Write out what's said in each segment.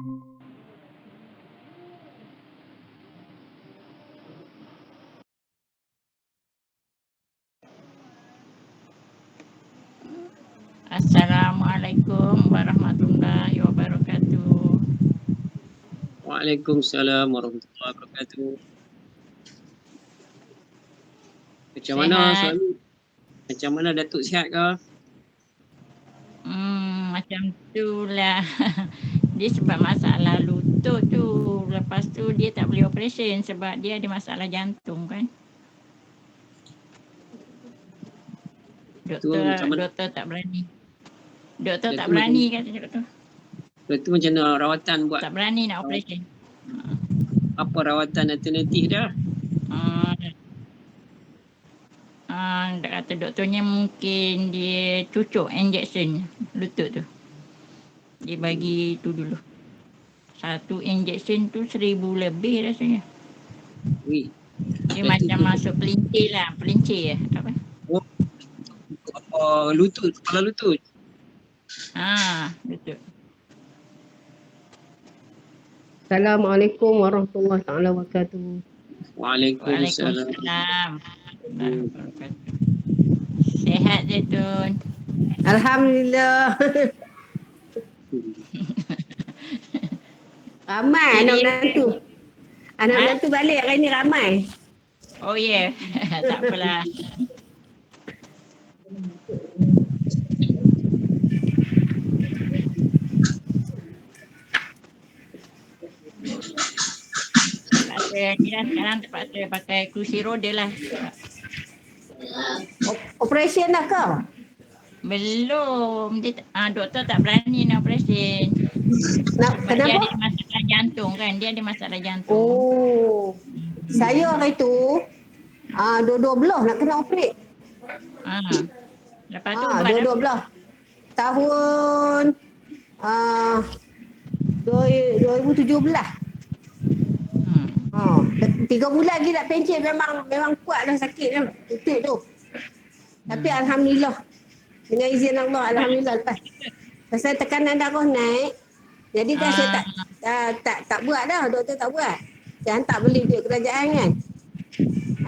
Assalamualaikum warahmatullahi wabarakatuh. Waalaikumsalam warahmatullahi wabarakatuh. Macam mana Sihat? suami? Macam mana Datuk, sihat ke? Macam tu lah. Dia sebab masalah lutut tu. Lepas tu dia tak boleh operation sebab dia ada masalah jantung kan. Doktor tak berani. Doktor tak berani kata doktor. Lepas tu macam mana rawatan buat? Tak berani nak operation. Apa rawatan alternatif dia? Kata doktornya mungkin dia cucuk injection lutut tu. Dia bagi tu dulu. Satu injection tu 1,000 lebih rasanya. Wih. Dia macam masuk pelincir lah. Pelincir apa? Oh, apa lutut, kepala lutut? Lutut. Assalamualaikum warahmatullahi wabarakatuh. Waalaikumsalam. Sihat Zaitun? Alhamdulillah. Ramai anak menantu. Anak menantu balik hari ni ramai. Oh ya, tak apalah. Sekarang terpaksa pakai kerusi roda lah. Operation dah ke? Belum. Doktor tak berani nak operation. Kenapa? Dia ada masalah jantung kan. Dia ada masalah jantung. Oh. Saya hari tu dua-dua belah nak kena operate. Lepas tu dua-dua belah. Tahun 2017. 3 bulan lagi nak pencet, memang kuat dah sakit dah lutut tu. Tapi alhamdulillah, dengan izin Allah, alhamdulillah lepas pasal tekanan darah naik, jadi kan saya tak buat dah, doktor tak buat. Saya hantar beli duit kerajaan kan.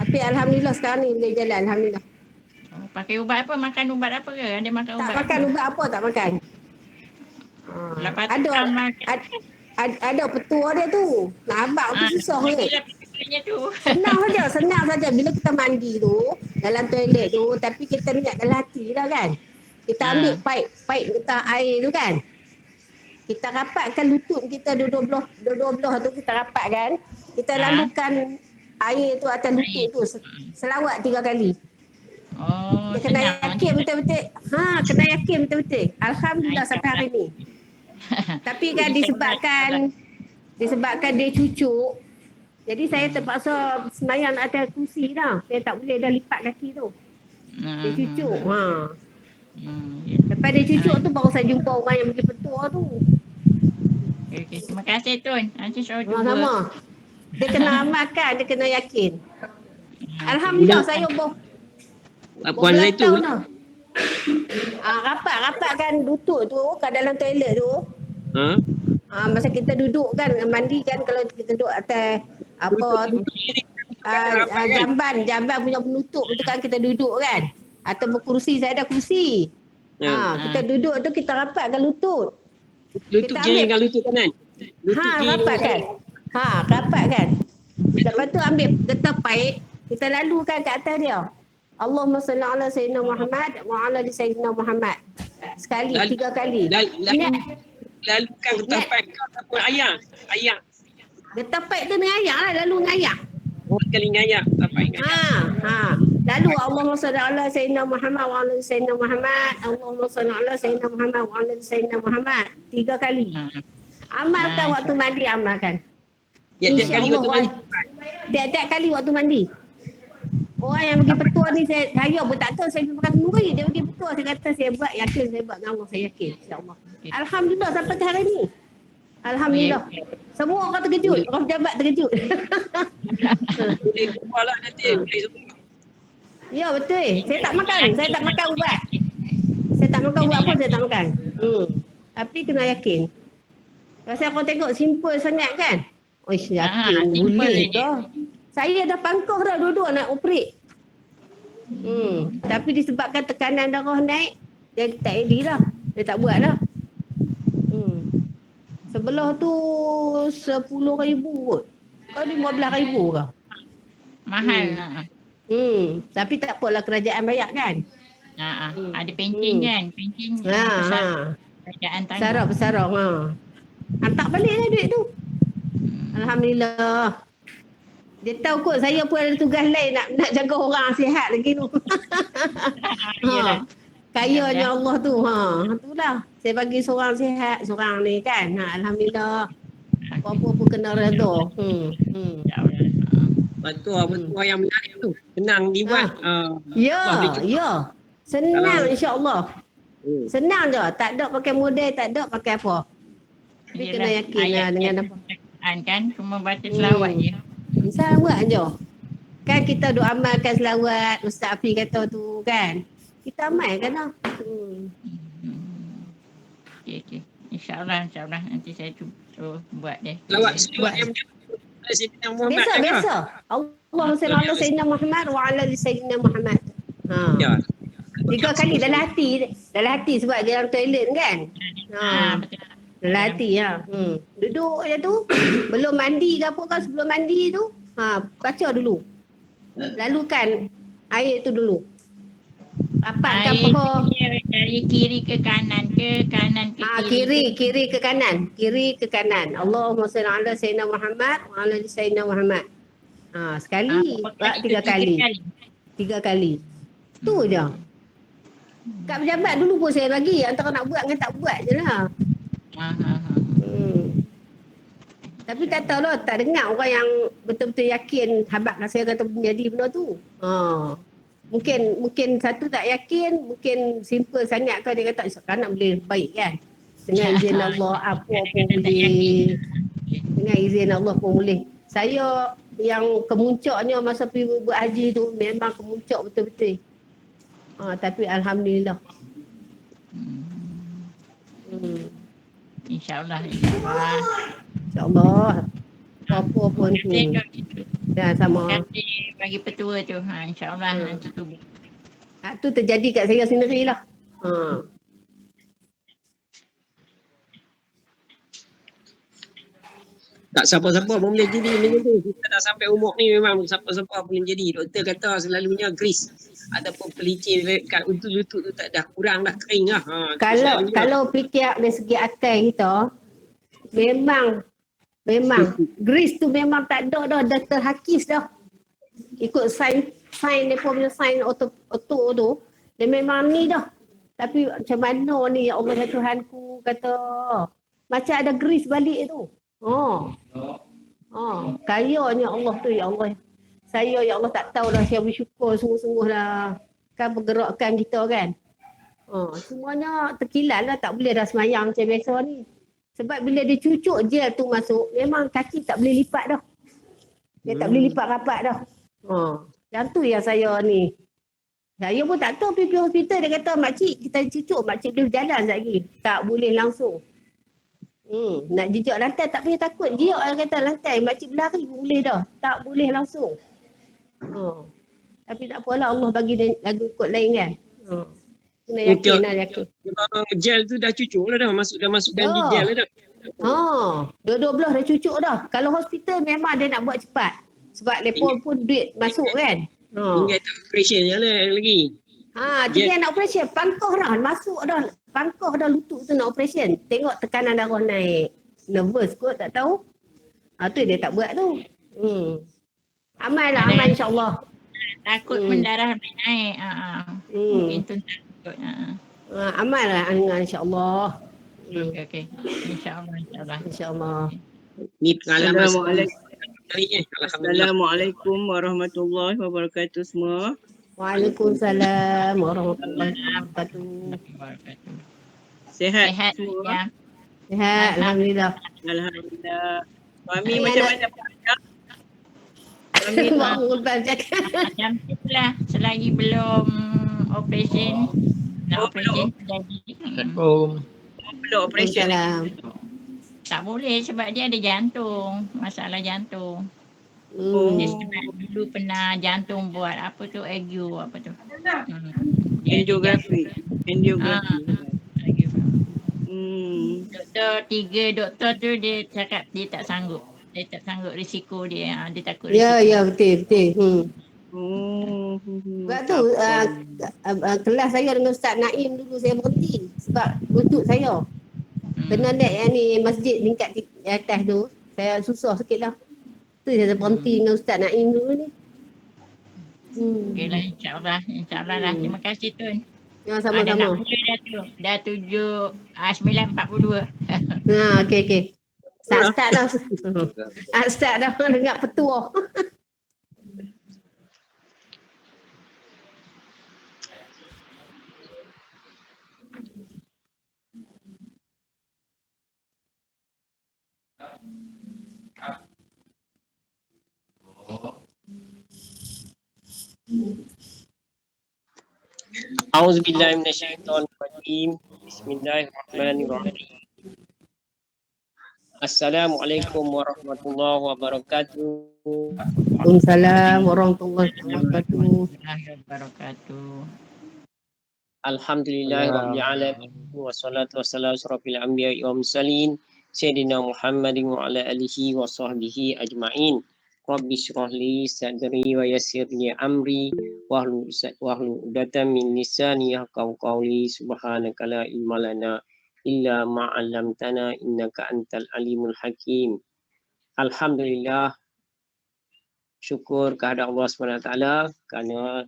Tapi alhamdulillah sekarang ni boleh jalan, alhamdulillah. Pakai ubat apa? Makan ubat apa ke? Ada makan ubat? Tak makan ubat apa, tak makan. Ada petua dia tu. Nak abang tu susah ni. Senang saja. Bila kita mandi tu, dalam toilet tu, tapi kita niat dalam hati lah kan. Kita ambil pipe kita air tu kan. Kita rapatkan lutut kita dua-dua belah tu kita rapatkan. Kita lalukan air tu atas lutut tu. Selawat 3 kali. Kita kena yakin betul-betul. Kena yakin betul-betul. Alhamdulillah sampai hari ni. Tapi kan disebabkan dia cucuk, jadi saya terpaksa sembahyang atas kursi dah. Saya tak boleh dah lipat kaki tu. Dia cucuk. Lepas dia cucuk tu baru saya jumpa orang yang bagi petua tu. Okay. Terima kasih Tun. Nanti saya cuba. Sama. Dia kena amalkan, dia kena yakin. Alhamdulillah saya Puan Zaitun. Rapatkan lutut tu kat dalam toilet tu. Masa kita duduk kan, mandi kan, kalau kita duduk atas jamban punya penutup tu kan, kita duduk kan. Atau berkursi, saya ada kursi. Kita duduk tu kita rapatkan lutut. Lutut kiri dengan lutut kanan. Rapatkan. Lepas tu ambil getah paip, kita lalukan kat atas dia. Allahumma salli ala Sayyidina Muhammad wa ala Sayyidina Muhammad. Sekali, 3 kali. Lalukan getah paip ataupun ayak. Getah paip tu dengan ayak lah, lalu dengan ayak. Kali dengan ayak. Lalu Allahumma salli ala Sayyidina Muhammad wa ala Sayyidina Muhammad. Allahumma salli ala Sayyidina Muhammad wa ala Sayyidina Muhammad. 3 kali. Amalkan waktu mandi, amalkan. Tiap-tiap kali waktu mandi. Orang yang bagi petua ni saya pun tak tahu, saya pergi makan sendiri. Dia bagi petua, saya kata saya buat, yakin saya buat dengan Allah, saya yakin insya-Allah. Alhamdulillah sampai hari ni. Alhamdulillah. Semua orang terkejut, orang pejabat terkejut. Boleh jumpalah nanti, boleh semua. Ya betul. Saya tak makan ubat. Saya tak makan ubat pun saya tak makan. Tapi kena yakin. Pasal kau tengok simple sangat kan? Oh, yakin simple boleh je. ke? Saya dah pangkah dah duduk nak operate. Tapi disebabkan tekanan darah naik, dia tak edit lah. Dia tak buat lah. Sebelah tu 10,000 kot. Kau 15,000 ke? Mahal. Tapi tak apalah kerajaan bayar kan? Ada pencen kan? Pencen besar. Kerajaan tanggung. Besarang. Hantar balik lah duit tu. Alhamdulillah. Dia tahu kot saya pun ada tugas lain nak jaga orang sihat lagi tu. Kayanya Allah tu. Itulah. Saya bagi seorang sihat, seorang ni kan. Alhamdulillah. Apa-apa pun kena redha. Betul yang menarik tu. Senang dibuat. Ya. Senang insya-Allah. Senang je. Tak ada pakai model, tak ada pakai apa. Tapi kena yakin lah dengan apa. Kan cuma baca selawat je. Selawat je. Kan kita duk amalkan selawat Ustaz Afi kata tu kan. Kita amalkan lah. Okey. InsyaAllah nanti saya cuba buat deh. Selawat yang biasa. Allahumma salli ala sayyidina Muhammad wa ala ali sayyidina Muhammad. Ya. 3 kali dalam hati sebab dia dalam toilet kan. Betul. Dalam hati duduk je tu. Belum mandi ke apa kan, sebelum mandi tu baca dulu. Lalukan air tu dulu. Rapatkan paha. Dari kiri ke kanan ke kanan ke kiri. Kiri ke kanan. Allahumma salli ala sayyidina Muhammad wa ala ali sayyidina Muhammad. Sekali, 3 kali. 3 kali. Tu je. Kat pejabat dulu pun saya bagi. Antara nak buat dengan tak buat je lah. Tapi tak tahu lah. Tak dengar orang yang betul-betul yakin habaq saya kata menjadi benda tu. Mungkin satu tak yakin. Mungkin simple sangat kan dia kata kan nak boleh baik kan. Dengan izin Allah apa pun boleh. Dengan izin Allah pun boleh. Saya yang kemuncaknya masa pergi buat haji tu memang kemuncak betul-betul. Tapi Alhamdulillah. InsyaAllah. InsyaAllah. Apa pun tu. Ya, sama. Bagi petua tu. InsyaAllah nanti tu. Tu terjadi kat saya sendiri lah. Tak siapa-siapa pun boleh jadi macam tu. Kita dah sampai umur ni memang siapa-siapa boleh jadi. Doktor kata selalunya grease ataupun pelicin kat lutut tu tak dah kurang dah kering lah. Kalau fikir dari segi akal kita, memang grease tu memang tak ada dah, dah terhakis dah. Ikut sign dia punya sign auto tu, dia memang ni dah. Tapi macam mana ni ya Allah Tuhanku kata macam ada grease balik tu. Kayanya Allah tu ya Allah. Saya ya Allah tak tahu dah, saya bersyukur sungguh-sungguh dah. Kan pergerakan kita kan. Semuanya terkilal lah, tak boleh dah semayang macam biasa ni. Sebab bila dia cucuk gel tu masuk, memang kaki tak boleh lipat dah. Dia tak boleh lipat rapat dah. Yang tu yang saya ni. Saya pun tak tahu pergi hospital, dia kata makcik kita cucuk, makcik boleh berjalan sekejap lagi. Tak boleh langsung. Nak jejak lantai tak payah takut. Jejak orang kata lantai, makcik berlari pun boleh dah. Tak boleh langsung. Tapi tak apalah, Allah bagi lagu kot lain kan. Kena yakin lah, yakin. Gel tu dah cucuk lah dah. Masukkan di gel lah dah. Dua-dua belah dah cucuk dah. Kalau hospital memang dia nak buat cepat. Sebab mereka pun duit masuk kan. Tinggal tak operation je lah lagi. Tinggal nak operation. Pangkah dah, masuk dah. Pangkah dah lutut tu nak operation. Tengok tekanan darah naik. Nervous kot, tak tahu. Tu dia tak buat tu. Amal lah, amal insyaAllah. Takut mendarah naik. Mungkin tu takut. Amal lah insyaAllah. Okey. InsyaAllah. Ni pengalaman. Assalamualaikum warahmatullahi wabarakatuh semua. Waalaikumsalam warahmatullahi wabarakatuh. Sihat Sihat semua. ya. Sihat, Alhamdulillah. Alhamdulillah. Suami macam mana? Suami Bangun cakap. Macam tu lah. Selagi belum operation. Nak operation jadi. belum operation. Salam. Tak boleh sebab dia ada jantung, masalah jantung. Dia Hmm. sebab dulu pernah jantung buat apa tu ague apa tu. Dia ada Angiografi. Angiografi. ague. Hmm. Doktor tu dia cakap dia tak sanggup. Dia tak sanggup risiko dia. Dia takut Ya, risiko. ya, betul. Oh. Sebab Tak tu apa. kelas saya dengan Ustaz Naim dulu saya berhenti sebab lutut saya. Kena naik yang ni masjid tingkat atas tu. Saya susah sikit lah. Tu saya berhenti dengan Ustaz Naim dulu ni. Okey lah, insyaAllah lah. Terima kasih Tun. Ya, Dah nak sama-sama. mula dah tu. Dah 9.42. Okey. Start dah. Start dah dengar petua. A'udzubillahi minasyaitonirrajim. Bismillahirrahmanirrahim. Assalamualaikum warahmatullahi wabarakatuh. Waalaikumsalam warahmatullahi wabarakatuh. Warahmatullahi wabarakatuh. Alhamdulillahirabbil alamin wassalatu wassalamu asyrafil anbiya'i wal mursalin sayyidina Muhammadin wa ala alihi wa sahbihi ajmain. Rabbi shrah li sadri wa yassir li amri wahlul 'uqdatam min lisani yafqahu qawli. Subhanaka la ilma lana illa ma 'allamtana innaka antal alimul hakim. Alhamdulillah, syukur kehadrat Allah SWT kerana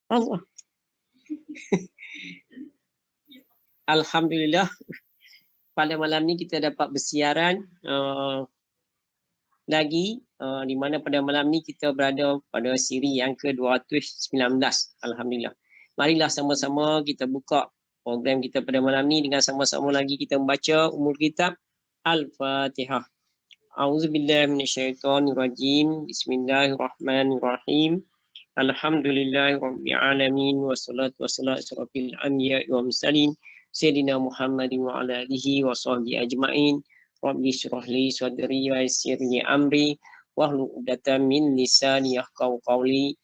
Allah. Alhamdulillah, pada malam ni kita dapat bersiaran lagi di mana pada malam ni kita berada pada siri yang ke-219. Alhamdulillah. Marilah sama-sama kita buka program kita pada malam ni dengan sama-sama lagi kita membaca umul kitab Al-Fatihah. A'udzubillahi minasyaitonirrajim. Bismillahirrahmanirrahim. Alhamdulillahirabbil alamin wassalatu wassalamu asyrafil anbiya'i wal mursalin sayyidina Muhammadin wa ala alihi wa sahbihi ajmain. Rabbi shrah li sadri wa yassir li amri wahlul 'uqdatam min lisani yafqahu qawli.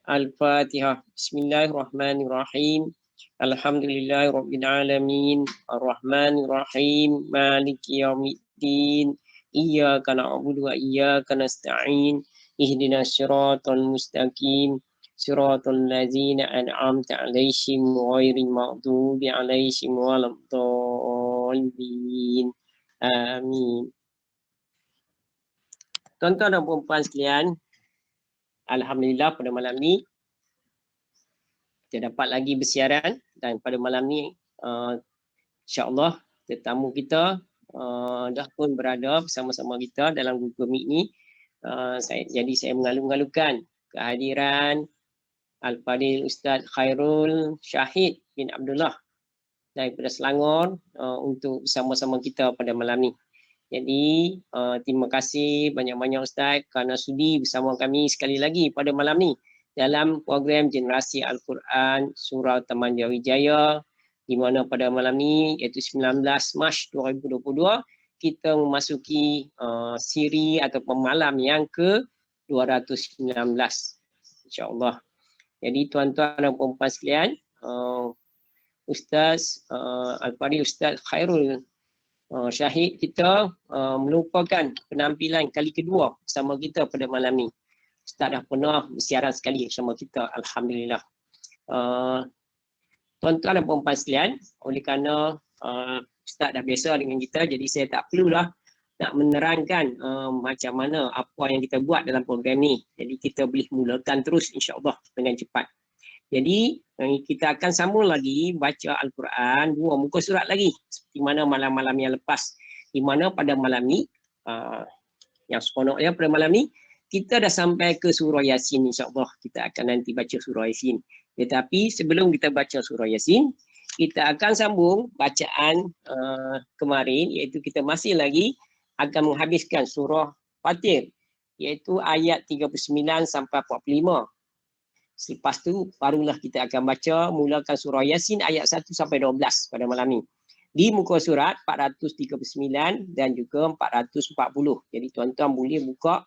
Al-Fatihah. Bismillahirrahmanirrahim. Alhamdulillahirabbil alamin arrahmanir rahim maliki yaumiddin. Iyyaka na'budu wa iyyaka nasta'in. Ihdinas siratal mustaqim. Siratal ladzina an'amta 'alaihim ghairil maghdubi 'alaihim waladdallin. Amin. Tuan-tuan dan puan-puan sekalian, alhamdulillah pada malam ni kita dapat lagi bersiaran dan pada malam ni insya-Allah tetamu kita dah pun berada bersama-sama kita dalam Google Meet ni. Jadi saya mengalu-alukan kehadiran Al-Fadil Ustaz Khairul Syahid bin Abdullah daripada Selangor untuk bersama-sama kita pada malam ni. Jadi terima kasih banyak-banyak Ustaz kerana sudi bersama kami sekali lagi pada malam ni dalam program Generasi Al-Quran Surau Taman Jayawijaya, di mana pada malam ni iaitu 19 Mac 2022 kita memasuki siri atau malam yang ke-219 insya-Allah. Jadi tuan-tuan dan puan-puan sekalian, Ustaz Al-Fadil Ustaz Khairul Syahid kita melupakan penampilan kali kedua bersama kita pada malam ni. Ustaz dah pernah bersiaran sekali bersama kita, alhamdulillah. Tuan-tuan dan puan-puan sekalian, oleh kerana Ustaz dah biasa dengan kita, jadi saya tak perlulah nak menerangkan macam mana apa yang kita buat dalam program ni. Jadi kita boleh mulakan terus insya-Allah dengan cepat. Jadi kita akan sambung lagi baca Al-Quran 2 muka surat lagi seperti mana malam-malam yang lepas, di mana pada malam ni yang seronoknya pada malam ni kita dah sampai ke surah Yasin, insya-Allah kita akan nanti baca surah Yasin. Tetapi sebelum kita baca surah Yasin, kita akan sambung bacaan kemarin, iaitu kita masih lagi akan menghabiskan surah Fatir, iaitu ayat 39 sampai 45. Selepas tu barulah kita akan baca mulakan surah Yasin ayat 1 sampai 12 pada malam ni. Di muka surat 439 dan juga 440. Jadi tuan-tuan boleh buka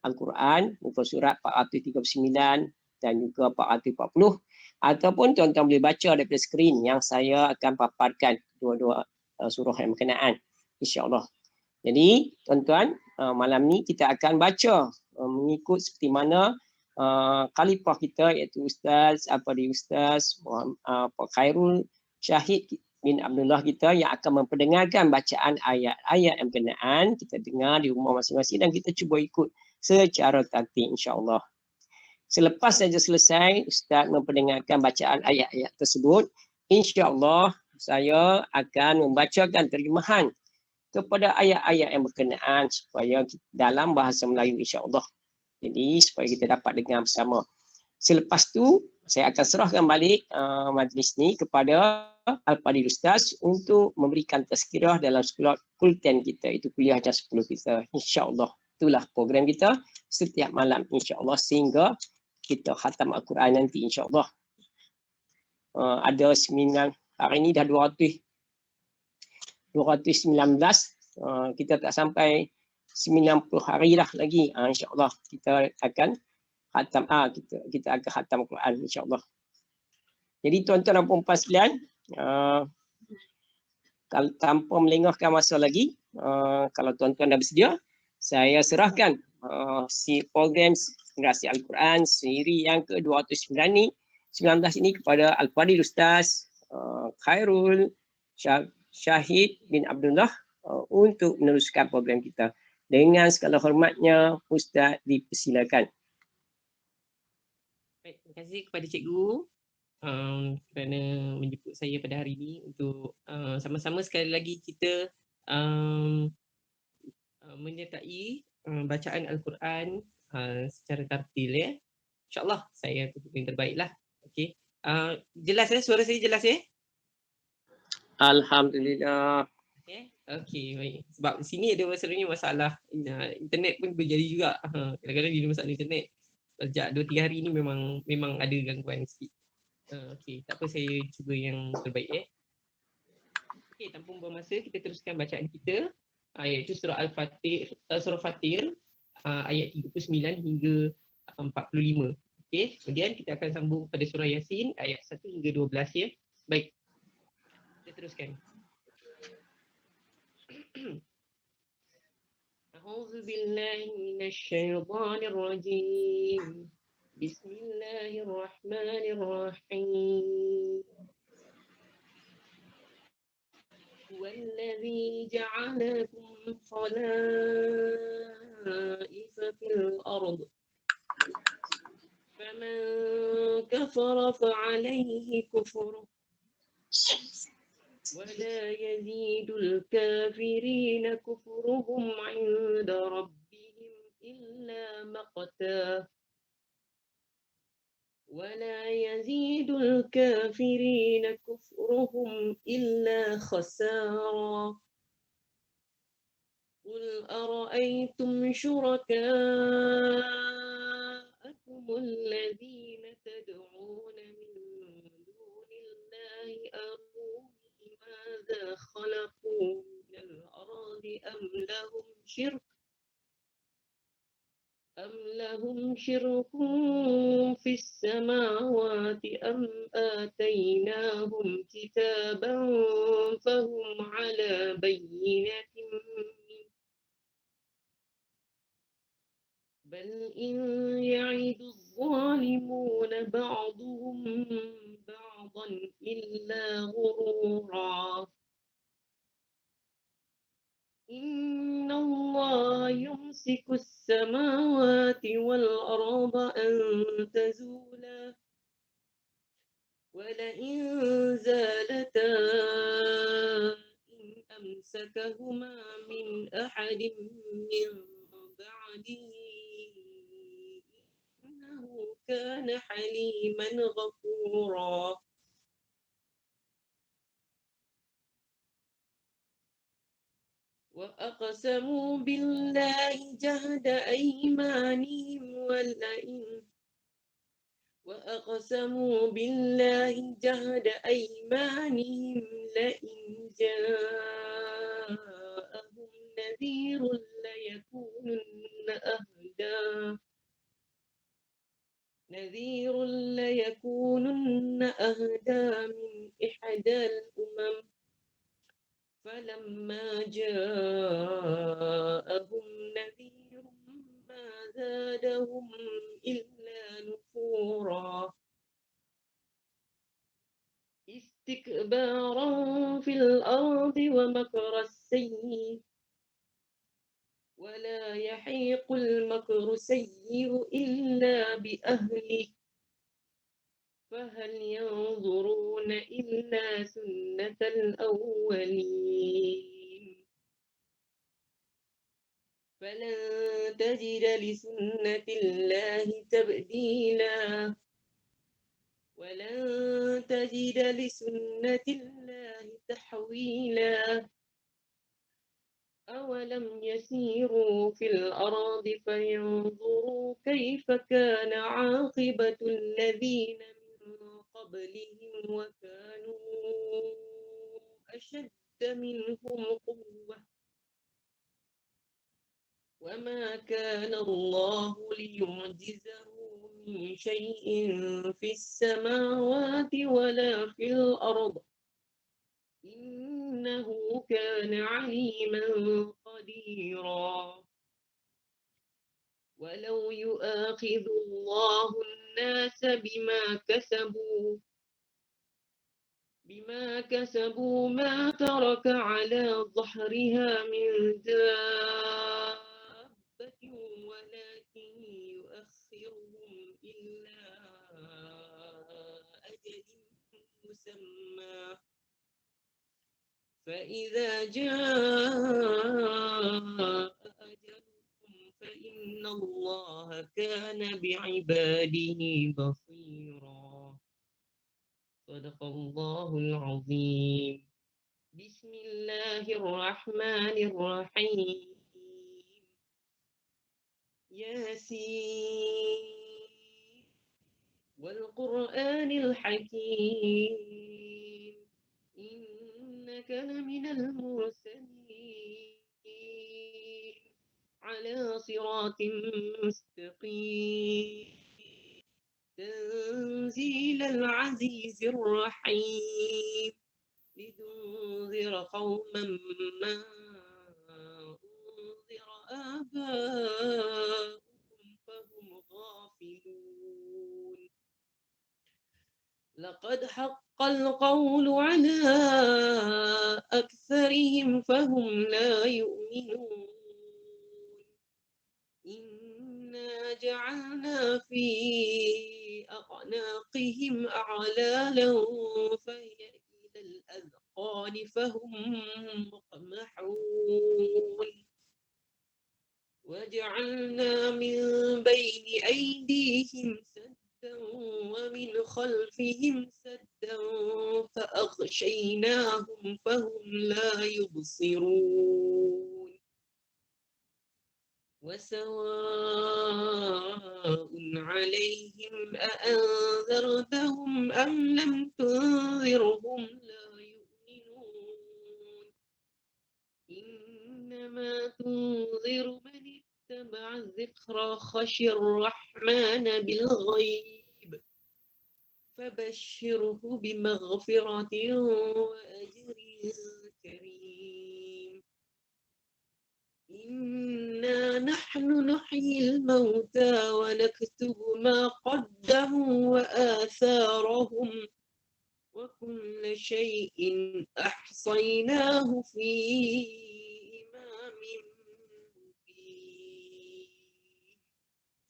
Al-Quran muka surat 439 dan juga 440, ataupun tuan-tuan boleh baca daripada skrin yang saya akan paparkan dua-dua surah yang berkenaan, insya-Allah. Jadi tuan-tuan, malam ni kita akan baca mengikut seperti mana khalifah kita, iaitu Ustaz Al-Fadhil Ustaz Pak Khairul Syahid bin Abdullah kita, yang akan memperdengarkan bacaan ayat-ayat yang berkenaan. Kita dengar di rumah masing-masing dan kita cuba ikut secara tertib, insya-Allah. Selepas saja selesai Ustaz memperdengarkan bacaan ayat-ayat tersebut, insya-Allah saya akan membacakan terjemahan kepada ayat-ayat yang berkenaan supaya dalam bahasa Melayu, insya-Allah. Jadi supaya kita dapat dengar bersama. Selepas tu saya akan serahkan balik majlis ni kepada Al-Fadhil Ustaz untuk memberikan tazkirah dalam sekolah kulten kita, itu kuliah jam 10 kita, insya-Allah. Itulah program kita setiap malam, insya-Allah, sehingga kita khatam Al-Quran nanti, insya-Allah. Ada seminar hari ni dah 219, kita tak sampai 90 hari dah lagi, insya-Allah kita akan khatam kita akan khatam Quran, insya-Allah. Jadi tuan-tuan dan puan-puan sekalian, kalau tanpa melengahkan masa lagi, kalau tuan-tuan dah bersedia, saya serahkan si program Generasi Al-Quran siri yang ke-219 ini kepada Al-Fadhil Ustaz Khairul Syahid bin Abdullah untuk meneruskan program kita. Dengan segala hormatnya, Ustaz dipersilakan. Baik, terima kasih kepada cikgu kerana menjemput saya pada hari ini untuk sama-sama sekali lagi kita menyertai bacaan Al-Quran secara tartil, ya. InsyaAllah saya tutup yang terbaik lah. Okey. Jelas ya? Suara saya jelas ya? Alhamdulillah. Okey, baik. Sebab sini ada masalah internet pun berjadi juga. Kadang-kadang bila masalah internet sejak 2-3 hari ni memang ada gangguan sikit. Okey, tak apa, saya cuba yang terbaik ya. Okey, tanpa membuang masa, kita teruskan bacaan kita, iaitu surah Al-Fatir, surah Fatir ayat 39 hingga 45. Okey, kemudian kita akan sambung pada surah Yasin ayat 1 hingga 12 ya. Baik. Kita teruskan. A'udzu billahi minasyaitonir rajim. Bismillahirrahmanirrahim. Huwallazi ja'alakum khalaifa fil ard. Faman kafara fa'alayhi kufruh. ولا يزيد الكافرين كفرهم عند ربهم إلا مقتا ولا يزيد الكافرين كفرهم إلا خسارا قل أرأيتم شركاءكم الذين تدعون من دون الله ماذا خلقوا من الأرض أم لهم شرك في السماوات أم آتيناهم كتابا فهم على بينة بل إن يعد الظالمون بعضهم بعضا إلا غرورا إن الله يمسك السماوات والأرض أن تزولا ولئن زالتا إن أمسكهما من أحد من بعده كان حليما غفورا. وأقسموا بالله جهد أيمانهم لئن جاءهم نذير ليكونن أهدى من إحدى الأمم فلما جاءهم نذير ما زادهم إلا نفورا استكبارا في الأرض ومكر السيء ولا يحيق المكر السيء إلا بأهله فهل ينظرون إلا سنة الأولين فلن تجد لسنة الله تبديلا ولن تجد لسنة الله تحويلا أولم يسيروا في الأرض فينظروا كيف كان عاقبة الذين من قبلهم وكانوا أشد منهم قوة وما كان الله ليعجزه من شيء في السماوات ولا في الأرض إنه كان عليما قديرا ولو يؤاخذ الله الناس بما كسبوا ما ترك على ظهرها من دابة ولكن يؤخرهم إلى أجل مسمى فإذا جاء أجلهم فإن الله كان بعباده بصيرا صدق الله العظيم. بسم الله الرحمن الرحيم. ياسين والقرآن الحكيم إنك لمن المرسلين على صراط مستقيم تنزيل العزيز الرحيم لتنذر قوما ما أنذر آباؤهم فهم غافلون لقد حق القول على أكثرهم فهم لا يؤمنون إنا جعلنا في أعناقهم أغلالا فهي إلى الأذقان فهم مقمحون وجعلنا من بين أيديهم سدا ومن خلفهم سدا فأغشيناهم فهم لا يبصرون وسواء عليهم أأنذرتهم أم لم تنذرهم لا يؤمنون إنما تنذر من اتبع الذكر خشي الرحمن بالغيب فبشره بمغفرة وأجر كريم إنا نحن نحيي الموتى ونكتب ما قدموا وآثارهم وكل شيء أحصيناه في إمام مبين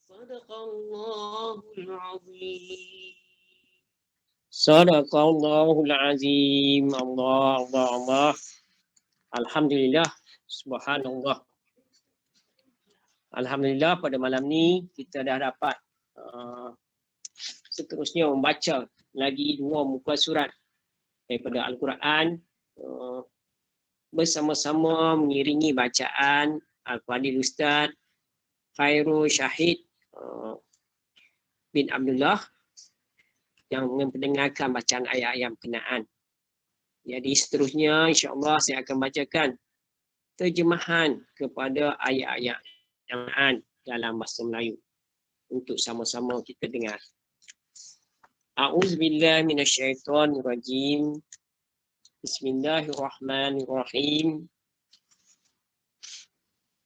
صدق الله العظيم. Sadaqallahul azim. Allah. Alhamdulillah. Subhanallah. Alhamdulillah pada malam ni kita dah dapat seterusnya membaca lagi 2 muka surat daripada Al-Quran bersama-sama mengiringi bacaan Al-Fadil Ustaz Khairul Syahid bin Abdullah yang mendengarkan bacaan ayat-ayat berkenaan. Jadi seterusnya insya-Allah saya akan bacakan terjemahan kepada ayat-ayat yang dalam bahasa Melayu untuk sama-sama kita dengar. A'udzubillahi minasyaitonirrajim. Bismillahirrahmanirrahim.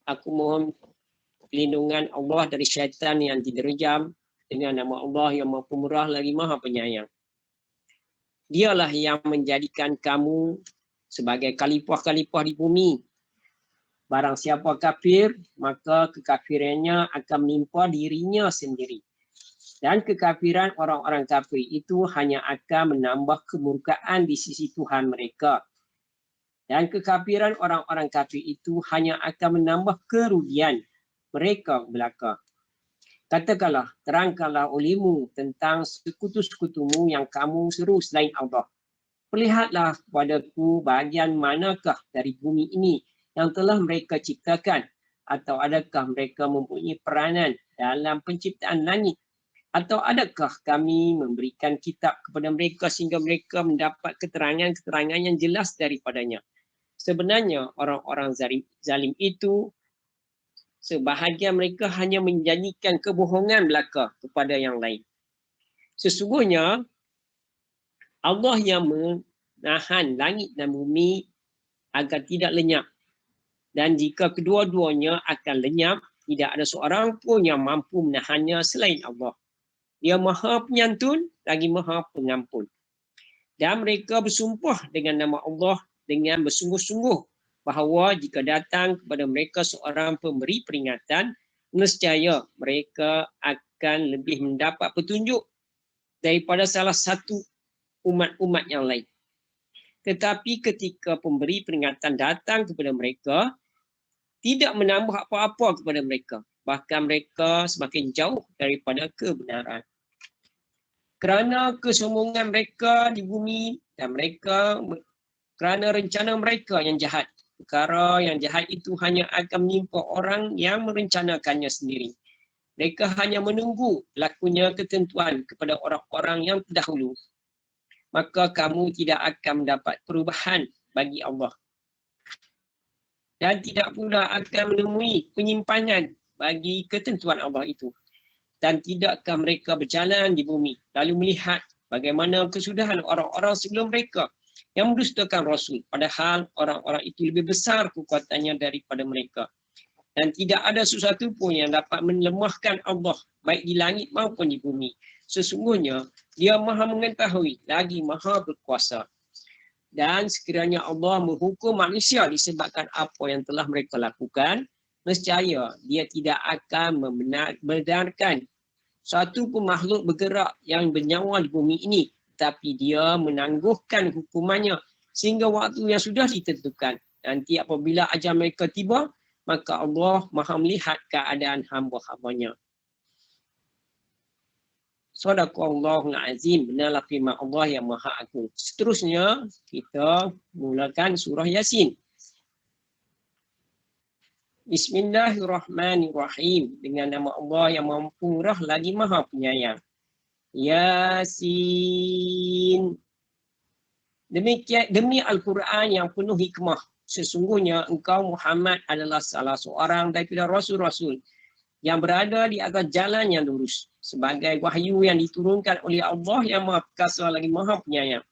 Aku mohon perlindungan Allah dari syaitan yang diterjam dengan nama Allah yang Maha Pemurah lagi Maha Penyayang. Dialah yang menjadikan kamu sebagai khalifah-khalifah di bumi. Barang siapa kafir, maka kekafirannya akan menimpa dirinya sendiri. Dan kekafiran orang-orang kafir itu hanya akan menambah kemurkaan di sisi Tuhan mereka. Dan kekafiran orang-orang kafir itu hanya akan menambah kerugian mereka belaka. Katakanlah, terangkanlah olehmu tentang sekutu-sekutumu yang kamu seru selain Allah. Perlihatlah kepadaku bahagian manakah dari bumi ini yang telah mereka ciptakan, atau adakah mereka mempunyai peranan dalam penciptaan langit, atau adakah kami memberikan kitab kepada mereka sehingga mereka mendapat keterangan-keterangan yang jelas daripadanya. Sebenarnya orang-orang zalim itu sebahagian mereka hanya menjanjikan kebohongan belaka kepada yang lain. Sesungguhnya Allah yang menahan langit dan bumi agar tidak lenyap. Dan jika kedua-duanya akan lenyap, tidak ada seorang pun yang mampu menahannya selain Allah. Dia Maha Penyantun lagi Maha Pengampun. Dan mereka bersumpah dengan nama Allah dengan bersungguh-sungguh bahawa jika datang kepada mereka seorang pemberi peringatan, nescaya mereka akan lebih mendapat petunjuk daripada salah satu umat-umat yang lain. Tetapi ketika pemberi peringatan datang kepada mereka, tidak menambah apa-apa kepada mereka. Bahkan mereka semakin jauh daripada kebenaran. Kerana kesombongan mereka di bumi dan mereka kerana rencana mereka yang jahat. Perkara yang jahat itu hanya akan menimpa orang yang merencanakannya sendiri. Mereka hanya menunggu berlakunya ketentuan kepada orang-orang yang terdahulu. Maka kamu tidak akan mendapat perubahan bagi Allah. Dan tidak pula akan menemui penyimpangan bagi ketentuan Allah itu. Dan tidakkah mereka berjalan di bumi lalu melihat bagaimana kesudahan orang-orang sebelum mereka yang mendustakan Rasul, padahal orang-orang itu lebih besar kekuatannya daripada mereka. Dan tidak ada sesuatu pun yang dapat melemahkan Allah baik di langit maupun di bumi. Sesungguhnya Dia Maha mengetahui lagi Maha berkuasa. Dan sekiranya Allah menghukum manusia disebabkan apa yang telah mereka lakukan, nescaya Dia tidak akan membenarkan satu pun makhluk bergerak yang bernyawa di bumi ini, tapi Dia menangguhkan hukumannya sehingga waktu yang sudah ditentukan. Nanti apabila ajal mereka tiba, maka Allah Maha melihat keadaan hamba-hambanya. Sadaqallahul azim, benarlah firman Allah yang Maha Agung. Seterusnya kita mulakan surah Yasin. Bismillahirrahmanirrahim, dengan nama Allah yang Maha Pemurah lagi Maha Penyayang. Yasin. Demi Al-Quran yang penuh hikmah, sesungguhnya engkau Muhammad adalah salah seorang daripada rasul-rasul yang berada di atas jalan yang lurus sebagai wahyu yang diturunkan oleh Allah yang Maha Perkasa lagi Maha Penyayang,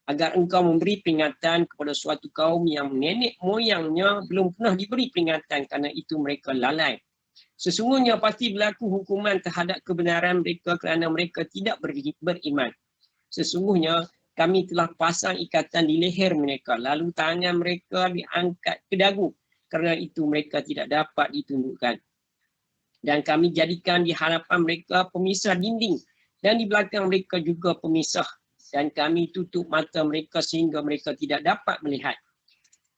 agar engkau memberi peringatan kepada suatu kaum yang nenek moyangnya belum pernah diberi peringatan kerana itu mereka lalai. Sesungguhnya pasti berlaku hukuman terhadap kebenaran mereka kerana mereka tidak beriman. Sesungguhnya kami telah pasang ikatan di leher mereka, lalu tangan mereka diangkat ke dagu, kerana itu mereka tidak dapat ditundukkan. Dan kami jadikan di hadapan mereka pemisah dinding, dan di belakang mereka juga pemisah. Dan kami tutup mata mereka sehingga mereka tidak dapat melihat.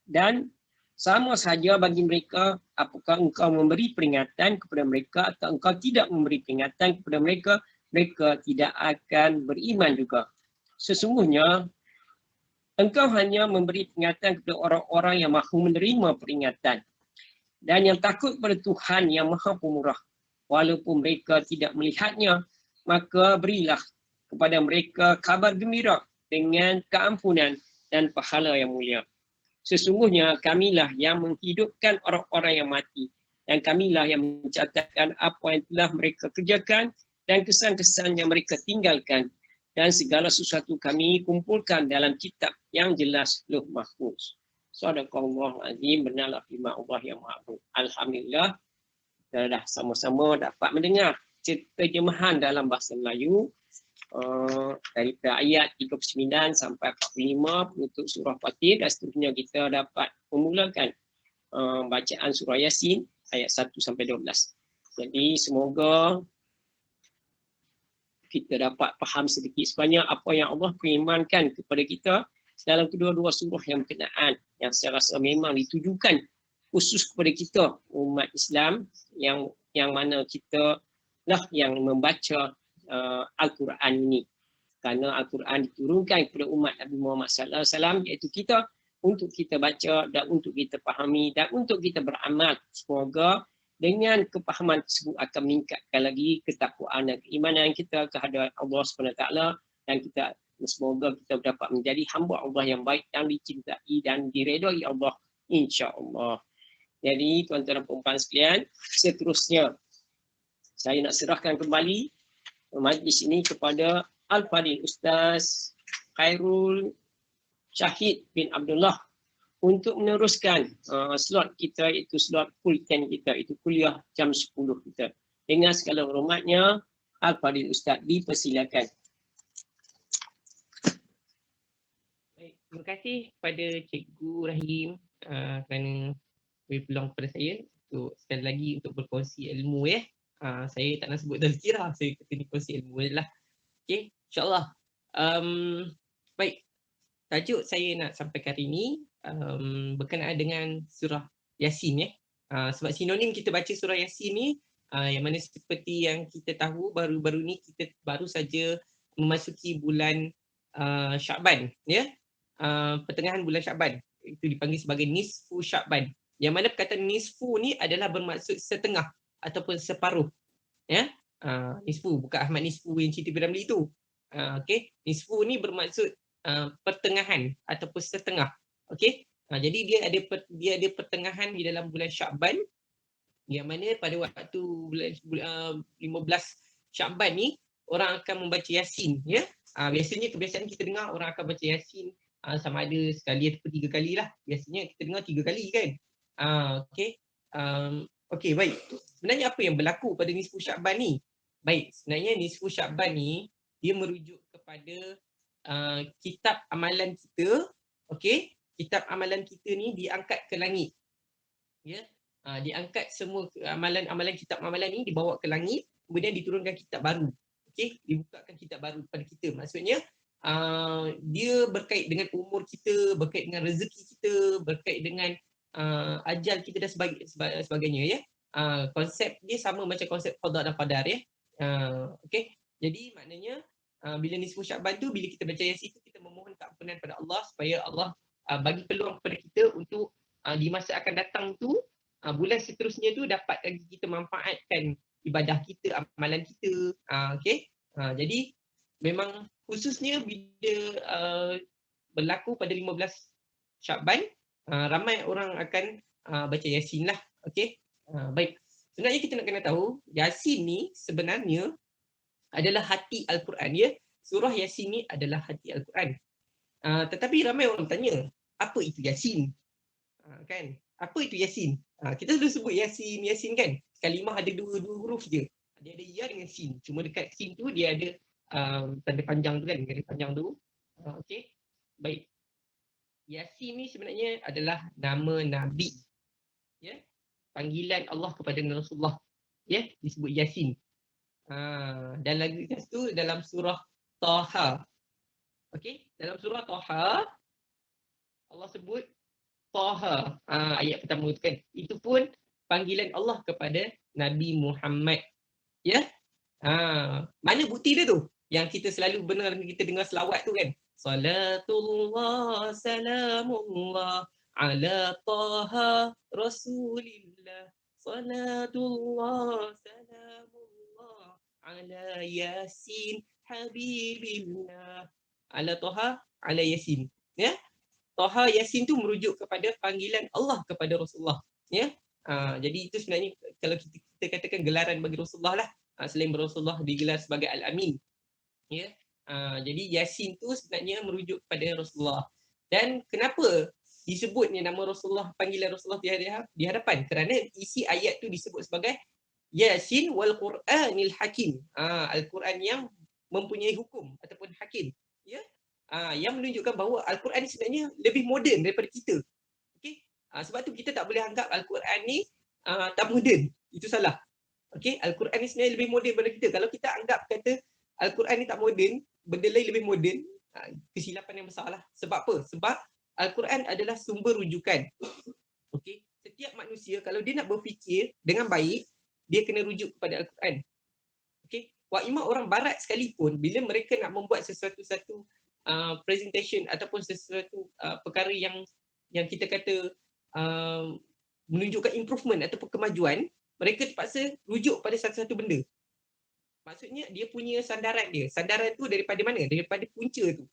Dan sama saja bagi mereka apakah engkau memberi peringatan kepada mereka atau engkau tidak memberi peringatan kepada mereka, mereka tidak akan beriman juga. Sesungguhnya engkau hanya memberi peringatan kepada orang-orang yang mahu menerima peringatan dan yang takut pada Tuhan yang Maha Pemurah. Walaupun mereka tidak melihatnya, maka berilah kepada mereka kabar gembira dengan keampunan dan pahala yang mulia. Sesungguhnya kamilah yang menghidupkan orang-orang yang mati dan kamilah yang mencatatkan apa yang telah mereka kerjakan dan kesan-kesan yang mereka tinggalkan, dan segala sesuatu kami kumpulkan dalam kitab yang jelas Lauh Mahfuz. Sadaqallahul azim, benarlah firman Allah yang Maha. Alhamdulillah kita dah sama-sama dapat mendengar terjemahan dalam bahasa Melayu daripada ayat 39 sampai 45 penutup surah Fatir, dan seterusnya kita dapat memulakan bacaan surah Yasin ayat 1 sampai 12. Jadi semoga kita dapat faham sedikit sebanyak apa yang Allah firmankan kepada kita dalam kedua-dua surah yang berkenaan, yang saya rasa memang ditujukan khusus kepada kita umat Islam yang mana kita lah yang membaca Al-Quran ini. Kerana Al-Quran diturunkan kepada umat Nabi Muhammad sallallahu alaihi wasallam, iaitu kita, untuk kita baca dan untuk kita fahami dan untuk kita beramal. Semoga dengan kepahaman tersebut akan meningkatkan lagi ketakwaan dan keimanan kita kehadap Allah SWT, dan kita semoga kita dapat menjadi hamba Allah yang baik dan dicintai dan diredai Allah, insya-Allah. Jadi tuan-tuan dan puan-puan sekalian, seterusnya saya nak serahkan kembali majlis ini kepada Al-Fadhil Ustaz Khairul Syahid bin Abdullah untuk meneruskan slot kita, iaitu slot full time kita, itu kuliah jam 10 kita. Dengan segala hormatnya, Al-Fadhil Ustaz dipersilakan. Baik, terima kasih kepada Cikgu Rahim kerana beri peluang kepada saya untuk sekali lagi untuk berkongsi ilmu ya. Saya tak nak sebut tazkirah, saya kata ni kongsi ilmu je lah. Okay, insyaAllah. Baik, tajuk saya nak sampaikan hari ini berkenaan dengan surah Yasin ya. Sebab sinonim kita baca surah Yasin ni, yang mana seperti yang kita tahu baru-baru ni kita baru saja memasuki bulan Syakban ya. Pertengahan bulan Syakban, itu dipanggil sebagai nisfu Syakban. Yang mana perkataan nisfu ni adalah bermaksud setengah ataupun separuh ya. Nisfu, bukan Ahmad Nisfu yang cerita Piramli itu. Okey, nisfu ni bermaksud pertengahan ataupun setengah. Okey. Jadi dia ada pertengahan di dalam bulan Syakban, yang mana pada waktu bulan 15 Syakban ni orang akan membaca Yasin ya. Biasanya kebiasaan kita dengar orang akan baca Yasin sama ada sekali ataupun 3 kali lah. Biasanya kita dengar 3 kali kan. Okey. Okey, baik. Sebenarnya apa yang berlaku pada nisfu Syakban ni? Baik, sebenarnya nisfu Syakban ni dia merujuk kepada kitab amalan kita. Okey, kitab amalan kita ni diangkat ke langit. Ya. Diangkat semua amalan-amalan kitab amalan ni dibawa ke langit, kemudian diturunkan kitab baru. Okey, dibukakan kitab baru kepada kita. Maksudnya dia berkait dengan umur kita, berkait dengan rezeki kita, berkait dengan ajal kita dan sebagainya ya. Konsep dia sama macam konsep qada dan qadar ya. Okey. Jadi maknanya bila nisfu Syakban tu, bila kita baca Yasin tu, kita memohon keampunan pada Allah supaya Allah bagi peluang kepada kita untuk di masa akan datang tu, bulan seterusnya tu dapat lagi kita manfaatkan ibadah kita, amalan kita. Okey. Jadi memang khususnya bila berlaku pada 15 Syakban, ramai orang akan baca Yasin lah. Okey. Baik. Sebenarnya kita nak kena tahu, Yasin ni sebenarnya adalah hati Al-Quran ya. Surah Yasin ni adalah hati Al-Quran. Tetapi ramai orang tanya, apa itu Yasin? Kan? Apa itu Yasin? Kita selalu sebut Yasin, Yasin kan? Kalimah ada dua huruf je. Dia ada ya dengan sin. Cuma dekat sin tu dia ada tanda panjang tu kan, garis panjang tu. Okey. Baik. Yasin ni sebenarnya adalah nama Nabi. Ya. Panggilan Allah kepada Rasulullah. Ya, disebut Yasin. Dan lagi tu dalam surah Taha. Okey, dalam surah Taha Allah sebut Taha. Ayat pertama tu kan. Itu pun panggilan Allah kepada Nabi Muhammad. Ya. Mana bukti dia tu? Yang kita selalu benar kita dengar selawat tu kan. Salatullah salamullah ala taha rasulillah. Salatullah salamullah ala yasin habibillah. Ala taha ala yasin. Ya. Taha Yasin tu merujuk kepada panggilan Allah kepada Rasulullah. Ya. Jadi itu sebenarnya kalau kita katakan gelaran bagi Rasulullah lah. Selain Rasulullah digelar sebagai Al-Amin. Ya. Jadi Yasin tu sebenarnya merujuk kepada Rasulullah. Dan kenapa disebutnya nama Rasulullah, panggilan Rasulullah di hadapan? Kerana isi ayat tu disebut sebagai Yasin wal Quranil Hakim. Al-Quran yang mempunyai hukum ataupun hakim. Ya. Yang menunjukkan bahawa Al-Quran ni sebenarnya lebih moden daripada kita. Okey? Sebab tu kita tak boleh anggap Al-Quran ni tak moden. Itu salah. Okey, Al-Quran ni sebenarnya lebih moden daripada kita. Kalau kita anggap kata Al-Quran ni tak moden, benda lain lebih moden, kesilapan yang besar lah. Sebab apa? Sebab Al-Quran adalah sumber rujukan. Okey, setiap manusia kalau dia nak berfikir dengan baik, dia kena rujuk kepada Al-Quran. Okey, wa'imah orang barat sekalipun bila mereka nak membuat sesuatu presentation ataupun sesuatu perkara yang kita kata menunjukkan improvement ataupun kemajuan, mereka terpaksa rujuk pada satu-satu benda. Maksudnya dia punya sandaran dia. Sandaran tu daripada mana? Daripada punca tu.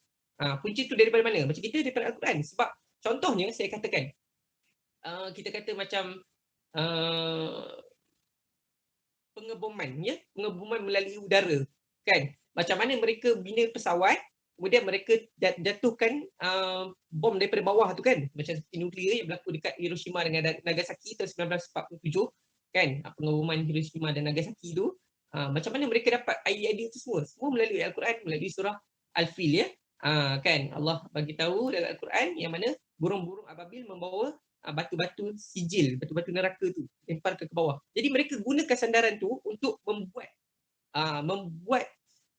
Punca tu daripada mana? Macam kita daripada Al-Quran. Sebab contohnya saya katakan, kita kata macam pengeboman, ya, pengeboman melalui udara, kan? Macam mana mereka bina pesawat, kemudian mereka jatuhkan bom daripada bawah tu kan, macam seperti nuklear yang berlaku dekat Hiroshima dengan Nagasaki tahun 1947 kan, pengeboman Hiroshima dan Nagasaki tu. Macam mana mereka dapat idea-idea tu semua melalui Al-Quran, melalui surah Al-Fil, ya. Kan Allah bagi tahu dalam Al-Quran yang mana burung-burung ababil membawa batu-batu sijil, batu-batu neraka tu lempar ke bawah. Jadi mereka gunakan sandaran tu untuk membuat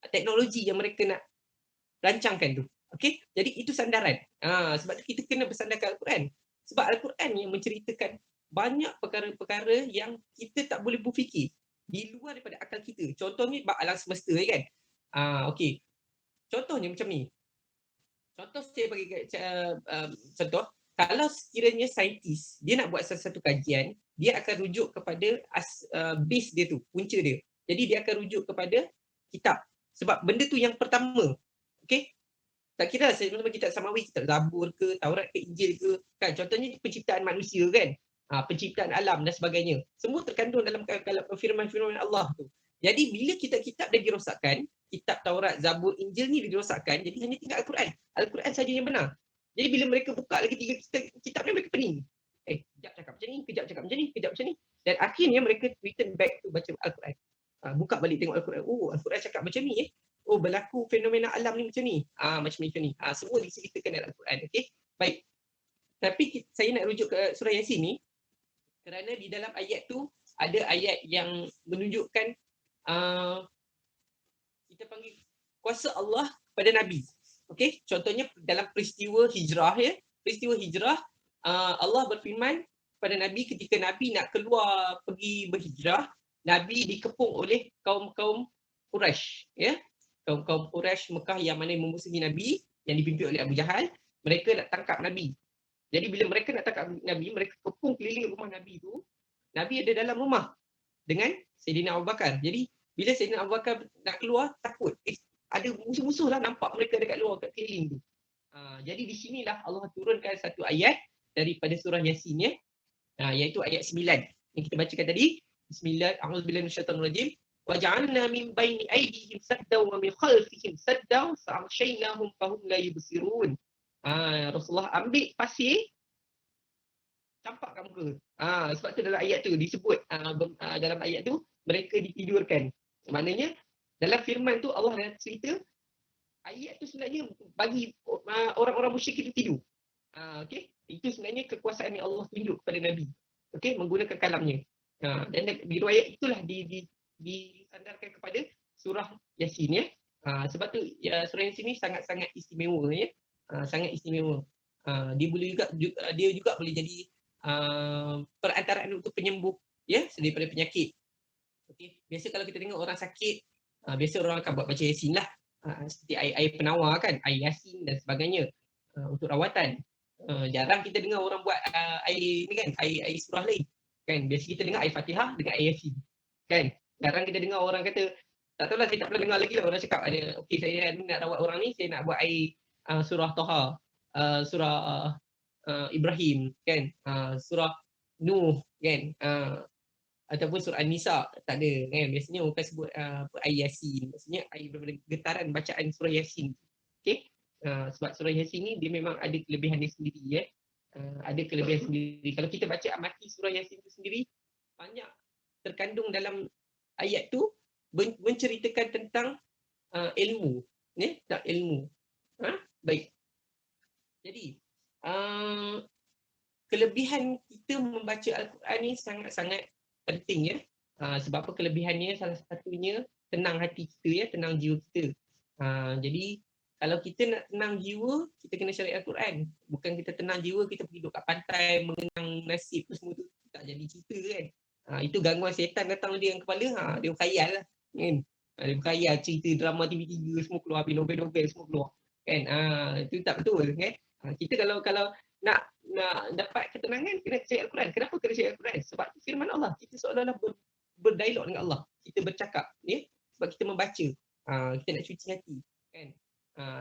teknologi yang mereka nak rancangkan tu. Okey? Jadi itu sandaran. Sebab tu kita kena bersandarkan Al-Quran. Sebab Al-Quran yang menceritakan banyak perkara-perkara yang kita tak boleh berfikir di luar daripada akal kita. Contohnya bab alam semesta kan. Okey. Contohnya macam ni. Contoh saya bagi contoh, kalau sekiranya saintis dia nak buat satu kajian, dia akan rujuk kepada base dia tu, punca dia. Jadi dia akan rujuk kepada kitab. Sebab benda tu yang pertama. Okey? Tak kira lah kitab Samawi, kitab Zabur ke, Taurat ke, Injil ke, kan? Contohnya penciptaan manusia kan. Penciptaan alam dan sebagainya. Semua terkandung dalam firman-firman Allah tu. Jadi bila kitab-kitab dah dirosakkan, kitab Taurat, Zabur, Injil ni dirosakkan, jadi hanya tinggal Al-Quran. Al-Quran saja yang benar. Jadi bila mereka buka lagi 3 kitab ni, mereka pening. Kejap cakap macam ni, kejap cakap macam ni, kejap macam ni. Dan akhirnya mereka return back to baca Al-Quran. Buka balik tengok Al-Quran. Oh, Al-Quran cakap macam ni Oh, berlaku fenomena alam ni macam ni. Macam ni. Semua diceritakan dalam Al-Quran. Okey? Baik. Tapi saya nak rujuk ke surah Yasin ni kerana di dalam ayat tu ada ayat yang menunjukkan kita panggil kuasa Allah kepada Nabi. Okey? Contohnya dalam peristiwa hijrah, ya. Peristiwa hijrah, Allah berfirman kepada Nabi ketika Nabi nak keluar pergi berhijrah, Nabi dikepung oleh kaum-kaum Quraisy, ya. Kaum-kaum Quraisy Mekah yang mana memusuhi Nabi, yang dipimpin oleh Abu Jahal. Mereka nak tangkap Nabi. Jadi bila mereka nak tangkap Nabi, mereka kepung keliling rumah Nabi tu. Nabi ada dalam rumah dengan Sayyidina Abu Bakar. Jadi bila Sayyidina Abu Bakar nak keluar, takut. Ada musuh-musuh lah nampak mereka dekat luar, kat keliling tu. Jadi di sinilah Allah turunkan satu ayat daripada surah Yasin, ya. Iaitu ayat 9 yang kita bacakan tadi. Bismillah, a'udzubillahi minasyaitonirrajim. Wa ja'alna min baini aydihim saddan wa min khalfihim saddan fa'aghshaynahum fahum la yubsirun. Rasulullah ambil pasir campak kat muka. Sebab tu dalam ayat tu disebut, dalam ayat tu mereka ditidurkan. Maknanya dalam firman tu Allah dah cerita ayat tu sebenarnya bagi orang-orang musyrik itu tidur. Okey, itu sebenarnya kekuasaan yang Allah tunjuk kepada Nabi. Okey, menggunakan kalamnya. Dan di riwayat itulah disandarkan kepada surah Yasin, ya. Sebab tu surah Yasin ni sangat-sangat istimewa, ya. Sangat istimewa. Dia juga boleh jadi perantaraan untuk penyembuh, ya, daripada penyakit. Okey, biasa kalau kita tengok orang sakit, Biasa orang akan buat baca Yasin lah. Seperti air penawar kan, air Yasin dan sebagainya untuk rawatan. Jarang kita dengar orang buat air ni kan, air surah lain. Kan biasa kita dengar air Fatihah dengan air Yasin. Kan? Jarang kita dengar orang kata, tak tahulah, saya tak pernah dengar lagi lah orang cakap ada, okey saya nak rawat orang ni, saya nak buat air surah Toha, surah Ibrahim kan, surah Nuh kan, ataupun surah An-Nisa, tak ada kan. Biasanya orang sebut air Yasin, maksudnya air daripada getaran bacaan surah Yasin. Okey, sebab surah Yasin ni dia memang ada kelebihan dia sendiri ada kelebihan sendiri. Kalau kita baca amati surah Yasin tu sendiri, banyak terkandung dalam ayat tu menceritakan tentang ilmu, tak ilmu. Baik. Jadi kelebihan kita membaca Al-Quran ni sangat-sangat penting sebab apa kelebihannya? Salah satunya tenang hati kita tenang jiwa kita. Jadi kalau kita nak tenang jiwa, kita kena cari Al-Quran. Bukan kita tenang jiwa, kita pergi duduk kat pantai mengenang nasib tu semua tu, tak jadi cerita kan. Itu gangguan setan datang dia yang kepala, dia berkhayal lah kan. Dia berkhayal cerita drama TV3 semua keluar, habis novel-novel semua keluar kan. Itu tak betul kan. Kita kalau nak dapat ketenangan, kena cari Al-Quran. Kenapa kena cari Al-Quran? Sebab firman Allah, kita seolah-olah berdialog dengan Allah. Kita bercakap sebab kita membaca. Kita nak cuci hati kan.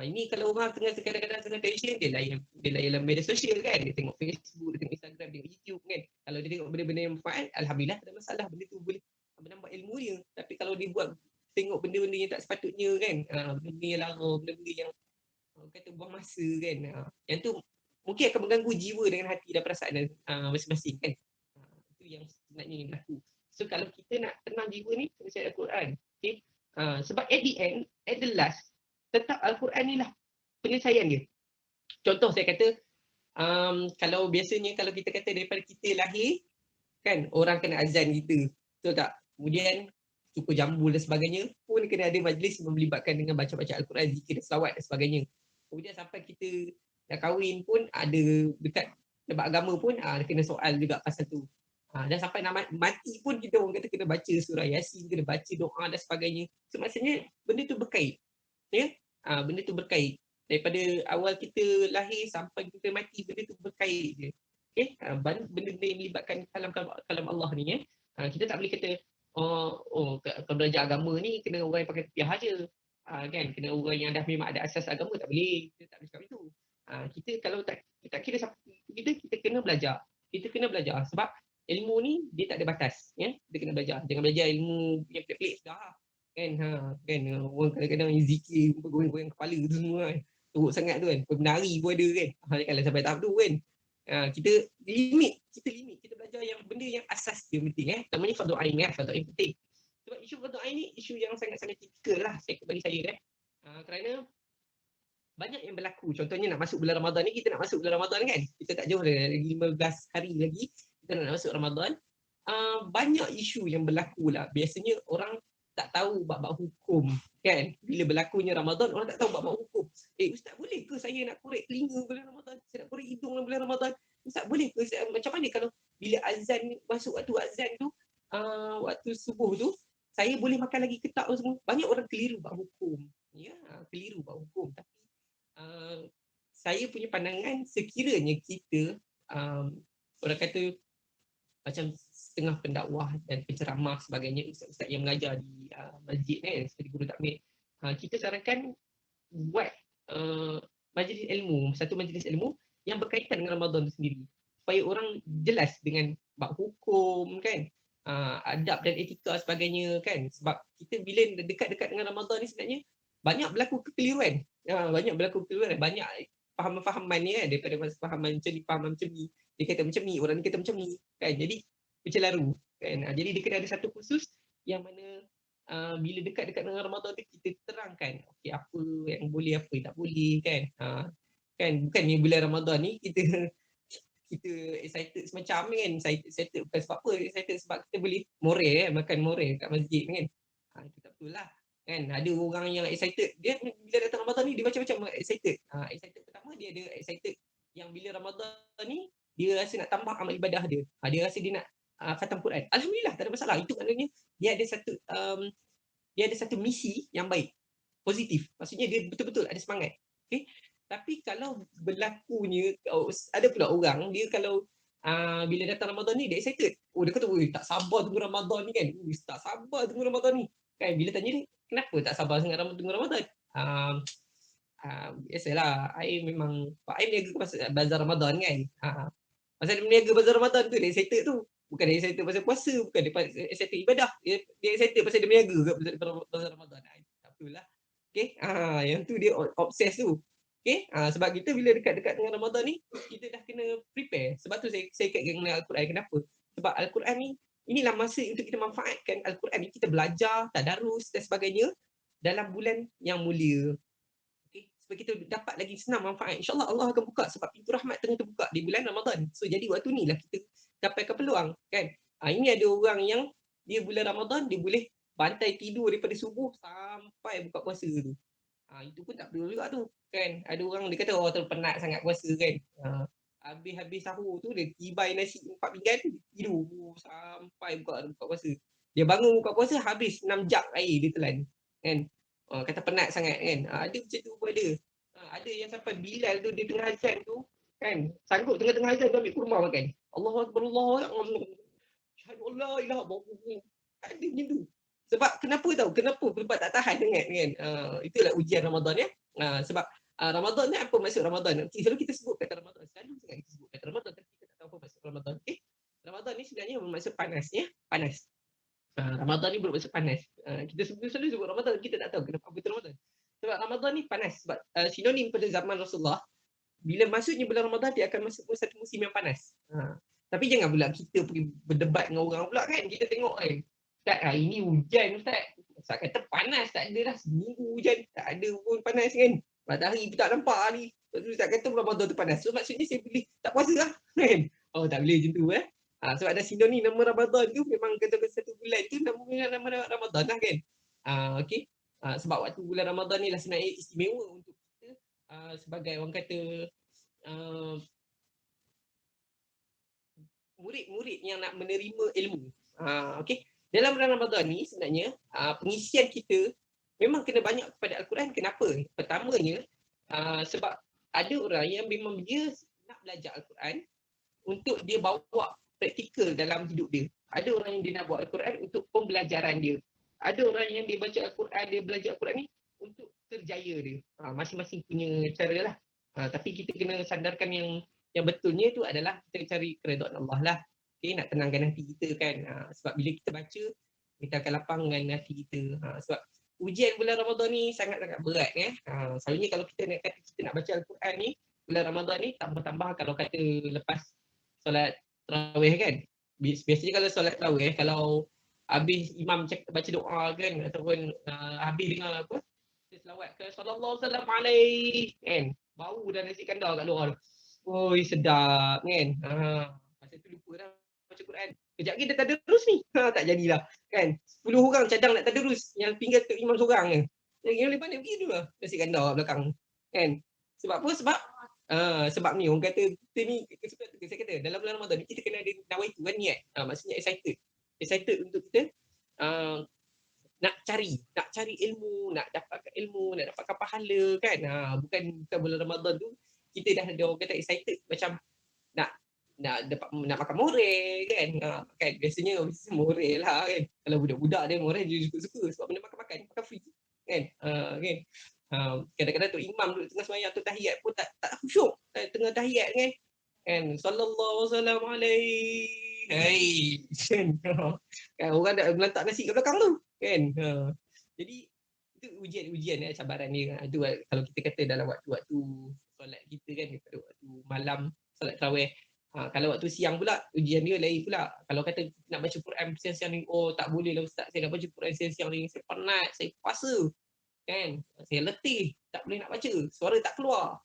Ini kalau orang kadang-kadang tengah tension, dia layan media sosial kan, dia tengok Facebook, dia tengok Instagram, dia tengok YouTube kan. Kalau dia tengok benda-benda yang manfaat, alhamdulillah tak ada masalah, benda tu boleh menambah ilmu dia. Tapi kalau dia buat tengok benda-benda yang tak sepatutnya kan, benda-benda yang lara, benda-benda yang kata buang masa kan, yang tu mungkin akan mengganggu jiwa dengan hati dan perasaan masing-masing kan. Itu yang sebenarnya yang berlaku. So kalau kita nak tenang jiwa ni, kena cari Al-Quran. Okay? Sebab at the end, at the last, tetap Al-Quran ni lah penyelesaian dia. Contoh saya kata, kalau biasanya kalau kita kata daripada kita lahir, kan orang kena azan kita, betul tak? Kemudian cukup jambul dan sebagainya pun kena ada majlis yang melibatkan dengan baca-baca Al-Quran, zikir dan selawat dan sebagainya. Kemudian sampai kita dah kahwin pun ada dekat tempat agama pun kena soal juga pasal tu. Dan sampai nak mati pun kita orang kata kena baca surah Yasin, kena baca doa dan sebagainya. So maksudnya benda tu berkait. Benda tu berkait. Daripada awal kita lahir sampai kita mati, benda tu berkait je. Okay? Benda-benda yang melibatkan kalam Allah ni kita tak boleh kata kalau belajar agama ni kena orang yang pakai tapiah aja. Kan, kena orang yang dah memang ada asas agama, tak boleh. Kita tak boleh cakap itu. Kita kalau tak kira siapa kita kena belajar. Kita kena belajar sebab ilmu ni dia tak ada batas, Dia kena belajar. Jangan belajar ilmu yang pelik-pelik sudah. Kan orang kadang-kadang zikir goyang-goyang kepala tu semua kan. Teruk sangat tu kan. Penari pun ada kan. Janganlah sampai tahap tu kan. Kita limit, kita belajar yang benda yang asas dia penting namanya fardu ain fardu ain penting. Sebab isu fardu ain ni isu yang sangat-sangat kritikal lah bagi saya kerana banyak yang berlaku. Contohnya nak masuk bulan Ramadan ni, kita nak masuk bulan Ramadan kan. Kita tak jauh lagi 15 hari lagi kita nak masuk Ramadan. Banyak isu yang berlaku lah. Biasanya orang tak tahu bab-bab hukum kan. Bila berlakunya Ramadan, orang tak tahu bab-bab hukum. Ustaz, boleh ke saya nak korek telinga bulan Ramadan? Saya nak korek hidung bulan Ramadan? Ustaz, boleh ke? Macam mana kalau bila azan masuk waktu azan tu, waktu subuh tu, saya boleh makan lagi ke tak semua? Banyak orang keliru bab hukum. Keliru bab hukum. Tapi saya punya pandangan, sekiranya kita orang kata macam setengah pendakwah dan penceramah sebagainya, ustaz-ustaz yang mengajar di masjid seperti guru takmir, kita sarankan buat majlis ilmu, satu majlis ilmu yang berkaitan dengan Ramadan itu sendiri, supaya orang jelas dengan bab hukum kan, adab dan etika sebagainya kan. Sebab kita bila dekat-dekat dengan Ramadan ni sebenarnya banyak berlaku kekeliruan. Banyak fahaman-fahaman ni daripada fahaman macam ni, fahaman macam ni, dia kata macam ni, orang ni kata macam ni kan. Jadi bercelaru kan. Jadi dia kena ada satu khusus yang mana bila dekat-dekat dengan Ramadan tu kita terangkan okey apa yang boleh, apa yang tak boleh kan. Kan bukannya bulan Ramadan ni kita excited semacam ni kan. Excited bukan sebab apa, excited sebab kita boleh moreh makan moreh kat masjid kan. Itu tak betul lah kan. Ada orang yang excited, dia bila datang Ramadan ni dia macam-macam excited. Excited pertama, dia ada excited yang bila Ramadan ni dia rasa nak tambah amal ibadah dia. Dia rasa dia nak khatam Quran. Alhamdulillah, tak ada masalah. Itu maknanya dia ada satu dia ada satu misi yang baik, positif. Maksudnya dia betul-betul ada semangat. Okey. Tapi kalau berlakunya ada pula orang dia kalau bila datang Ramadan ni dia excited. Oh dia kata, "Oi, tak sabar tunggu Ramadan ni kan. Ui, tak sabar tunggu Ramadan ni." Kan bila tanya dia, "Kenapa tak sabar sangat tunggu Ramadan?" Biasalah, I memang Pak I berniaga pasal bazar Ramadan kan. Pasal dia berniaga bazar Ramadan tu dia excited tu. Bukan dia excited pasal puasa, bukan dia excited ibadah. Dia excited pasal dia berniaga kat bazar Ramadan. Tak apalah. Okey, yang tu dia obses tu. Okey, sebab kita bila dekat-dekat dengan Ramadan ni, kita dah kena prepare. Sebab tu saya kaitkan dengan Al-Quran. Kenapa? Sebab Al-Quran ni, inilah masa untuk kita manfaatkan Al-Quran ni. Kita belajar, tadarus dan sebagainya dalam bulan yang mulia. Okay, supaya kita dapat lagi senang manfaat. InsyaAllah Allah akan buka sebab pintu rahmat tengah terbuka di bulan Ramadan. So jadi waktu ni lah kita dapatkan peluang kan. Ini ada orang yang dia bulan Ramadan dia boleh bantai tidur daripada subuh sampai buka puasa tu. Itu pun tak perlu juga tu kan. Ada orang dia kata terlalu penat sangat puasa kan. Habis sahur tu dia tibai nasi 4 pinggan tidur sampai buka puasa. Dia bangun buka puasa habis 6 jam air dia telan kan. Kata penat sangat kan. Ada macam tu pun ada. Ada yang sampai Bilal tu dia tengah azan tu kan. Sanggup tengah-tengah azan tu ambil kurma makan. Allahu akbar, Allahu akbar. Syahadu Allah ilaha illallah. Ada macam tu. Sebab kenapa tahu? Kenapa? Sebab tak tahan sangat kan. Itulah ujian Ramadan ya. Sebab Ramadan ni apa maksud Ramadan? Selalu kita sebut kata Ramadan. Selalu sangat kita sebut kata Ramadan tapi kita tak tahu apa maksud Ramadan. Ramadan ni sebenarnya bermaksud panas ya. Panas. Ramadan ni bermaksud panas. Kita selalu sebut Ramadan, kita tak tahu kenapa betul Ramadan. Sebab Ramadan ni panas. Sebab sinonim pada zaman Rasulullah, bila masuknya bulan Ramadan, dia akan masuk satu musim yang panas. Tapi jangan pula kita pergi berdebat dengan orang pula kan. Kita tengok kan, Ustaz, hari ni hujan Ustaz. Ustaz kata panas, tak ada dah seminggu hujan. Tak ada pun panas kan. Matahari tak nampak hari. Ustaz kata Ramadan tu panas. So maksudnya saya boleh tak puasa lah kan. Oh tak boleh macam tu sebab ada sinonim nama Ramadan tu memang kata satu bulan tu nama Ramadan lah kan. Okey. Sebab waktu bulan Ramadan ni lah sebenarnya istimewa untuk kita sebagai orang kata murid-murid yang nak menerima ilmu. Okey. Dalam bulan Ramadan ni sebenarnya pengisian kita memang kena banyak kepada Al-Quran. Kenapa? Pertamanya sebab ada orang yang memang dia nak belajar Al-Quran untuk dia bawa praktikal dalam hidup dia. Ada orang yang dia nak buat Al-Quran untuk pembelajaran dia. Ada orang yang dia baca Al-Quran, dia belajar Al-Quran ni untuk kerjaya dia. Masing-masing punya cara lah. Tapi kita kena sandarkan yang betulnya tu adalah kita cari keredaan Allah lah. Okay, nak tenangkan hati kita kan. Sebab bila kita baca, kita akan lapangkan hati kita. Sebab ujian bulan Ramadan ni sangat-sangat berat. Selalunya kalau kita nak baca Al-Quran ni, bulan Ramadan ni tambah-tambah kalau kata lepas solat tarawih kan. Biasanya kalau solat tarawih, kalau habis imam baca doa kan ataupun habis dengar apa selawat ke sallallahu alaihi kan, bau dah nasi kandar kat luar. Oi sedap kan. Pasal tu lupa dah baca Quran. Kejap lagi dah tadarus ni. Tak jadilah kan. 10 orang cadang nak tadarus, yang tinggal tu imam seorang je. Yang boleh pandai pergi dulu lah nasi kandar belakang kan. Sebab apa? Sebab ni orang kata kita ni, saya kata dalam bulan Ramadan ni kita kena ada nawaitu kan, niat. Maksudnya excited untuk kita nak cari ilmu, nak dapatkan ilmu, nak dapatkan pahala kan. Bukan bulan Ramadan tu kita dah ada orang kata excited macam nak makan moreh kan. Kan biasanya moreh lah kan. Kalau budak-budak dia moreh dia suka-suka sebab benda makan free kan. Kan. Kadang-kadang tu imam duduk tengah sembahyang tu tahiyat pun tak khusyuk tengah tahiyat kan sallallahu alaihi kan. Orang dah melantak nasi kat belakang tu kan. Jadi itu ujian cabaran dia. Itu kalau kita kata dalam waktu-waktu solat kita kan, pada waktu malam solat tarawih. Kalau waktu siang pula ujian dia lain pula. Kalau kata nak baca Quran siang-siang ni, tak boleh lah ustaz, saya nak baca Quran siang-siang ni, saya penat, saya puasa kan, saya letih, tak boleh nak baca, suara tak keluar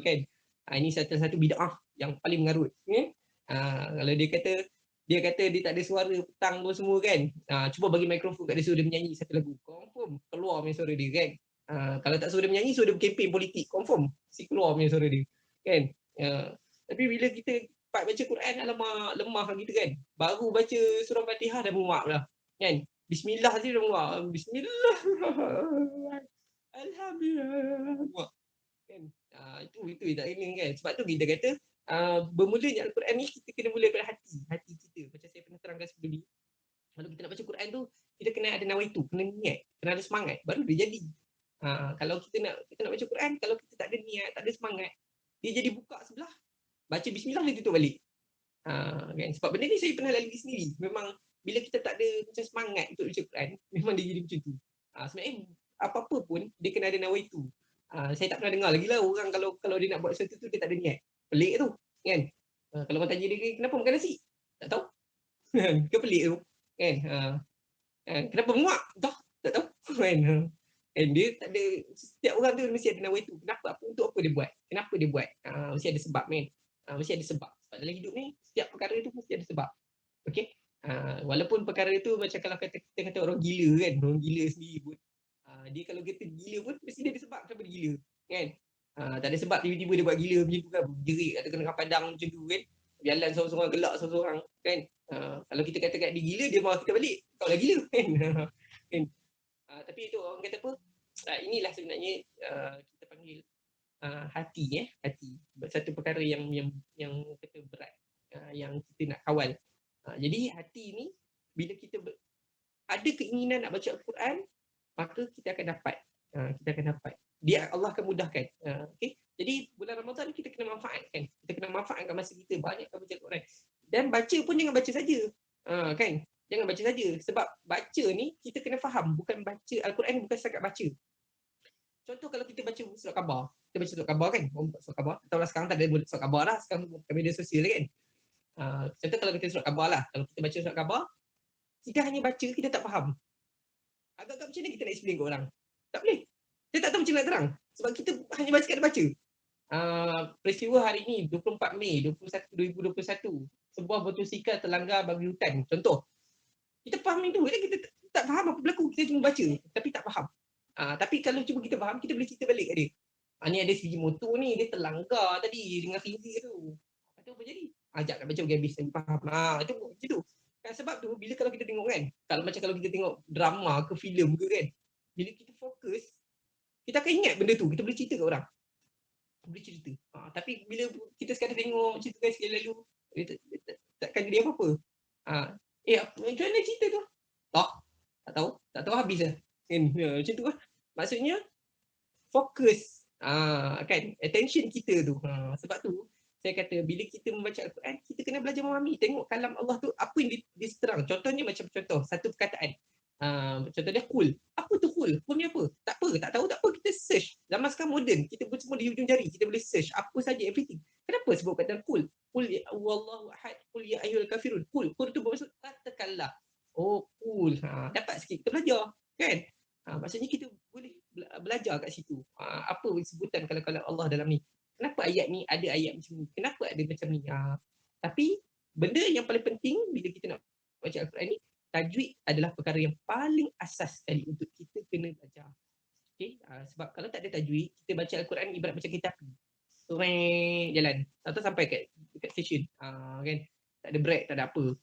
kan. Ini satu bid'ah yang paling mengarut kalau dia kata dia tak ada suara petang pun semua kan, cuba bagi mikrofon kat dia suruh dia menyanyi satu lagu, confirm keluar punya suara dia kan. Kalau tak suruh dia menyanyi, suruh dia berkempen politik, confirm si keluar punya suara dia kan. Tapi bila kita baca Quran, alamak lemah gitu kan, baru baca surah Fatihah dah muak dah kan. Bismillah je dia buat. Bismillah. Alhamdulillah. Kan? Itu tak kena kan. Sebab tu kita kata bermulanya Al-Quran ni kita kena mula daripada hati kita. Macam saya pernah terangkan sebelum ni. Kalau kita nak baca Quran tu, kita kena ada nawaitu, kena niat, kena ada semangat, baru dia jadi. Kalau kita nak baca Quran, kalau kita tak ada niat, tak ada semangat, dia jadi buka sebelah, baca bismillah dia tutup balik. Kan? Sebab benda ni saya pernah lalui sendiri. Memang bila kita tak ada macam semangat untuk baca Quran, memang dia jadi macam tu. Sebenarnya apa-apa pun dia kena ada nawaitu. Saya tak pernah dengar lagi lah orang kalau dia nak buat sesuatu tu dia tak ada niat. Pelik tu, kan? Kalau orang tanya dia kenapa makan nasi? Tak tahu. Ke pelik tu, kan? Kenapa menguap? Tak tahu. Kan? And dia tak ada, setiap orang tu mesti ada nawaitu. Kenapa? Untuk apa dia buat? Kenapa dia buat? Mesti ada sebab, kan? Mesti ada sebab. Sebab dalam hidup ni setiap perkara tu mesti ada sebab. Okey? Walaupun perkara tu macam kalau kita kata orang gila, kan? Orang gila sendiri pun. Dia kalau kata gila pun mesti dia ada sebab kenapa dia gila, kan? Tak ada sebab tiba-tiba dia buat gila macam tu kan, jerit atau kena padang macam tu, kan? Jalan seorang-seorang, gelak seorang-seorang, kan? Kalau kita kata kat dia gila, dia marah kita balik, kau dah gila, kan? Kan? Tapi itu orang kata apa, inilah sebenarnya kita panggil hati, hati. Satu perkara yang kata berat, yang kita nak kawal. Jadi hati ni bila kita ada keinginan nak baca Al-Quran, maka kita akan dapat. Kita akan dapat. Dia Allah akan mudahkan. Okay? Jadi bulan Ramadan kita kena manfaatkan. Kita kena manfaatkan masa kita banyak baca Al-Quran. Dan baca pun jangan baca saja. Kan? Jangan baca saja. Sebab baca ni kita kena faham. Bukan baca Al-Quran bukan setakat baca. Contoh kalau kita baca surat khabar. Kita baca surat khabar, kan? Surat khabar. Atau lah sekarang tak ada surat khabar lah. Sekarang media sosial, kan? Contoh kalau kita surat khabar lah. Kalau kita baca surat khabar, kita hanya baca, kita tak faham. Agak-agak macam mana kita nak explain ke orang? Tak boleh. Kita tak tahu macam nak terang. Sebab kita hanya baca kat baca. Peristiwa hari ini 24 Mei 2021, sebuah motosikal terlanggar bagi hutan. Contoh. Kita faham itu, kita tak faham apa berlaku, kita cuma baca tapi tak faham. Tapi kalau cuba kita faham, kita boleh cerita balik kat dia. Ni ada segi motor ni, dia terlanggar tadi dengan fizik tu. Itu apa jadi? Ajak kat baca bagi habis, saya faham. Itu macam tu. Sebab tu bila kalau kita tengok, kan, kalau kita tengok drama ke filem ke, kan, bila kita fokus, kita akan ingat benda tu, kita boleh cerita kat orang, boleh cerita. Tapi bila kita sekadar tengok cerita kan sekali lalu, takkan jadi apa-apa. Macam mana cerita tu? Tak tahu habis lah, kan? Macam tu lah. Maksudnya fokus, kan, attention kita tu. Sebab tu saya kata bila kita membaca Al-Quran, kita kena belajar memahami, tengok kalam Allah tu apa yang diserang. Contohnya macam contoh satu perkataan, contoh dia kul. Apa tu kul? Kul ni apa? Tak tahu, kita search. Zaman sekarang moden, kita pun semua di hujung jari, kita boleh search apa saja, everything. Kenapa sebut kata kul? Kul ya Allahu ahad, kul ya ayyuhal kafirun. Kul tu bermaksud katakanlah. Kul. Dapat sikit kita belajar, kan? Maksudnya kita boleh belajar kat situ. Apa sebutan kalau Allah dalam ni? Kenapa ayat ni ada ayat macam ni? Kenapa ada macam ni? Tapi benda yang paling penting bila kita nak baca Al-Quran ni, tajwid adalah perkara yang paling asas sekali untuk kita kena baca. Okay? Sebab kalau tak ada tajwid, kita baca Al-Quran ibarat macam kereta api. Jalan. Atau sampai kat stesen. Kan? Tak ada break, tak ada apa.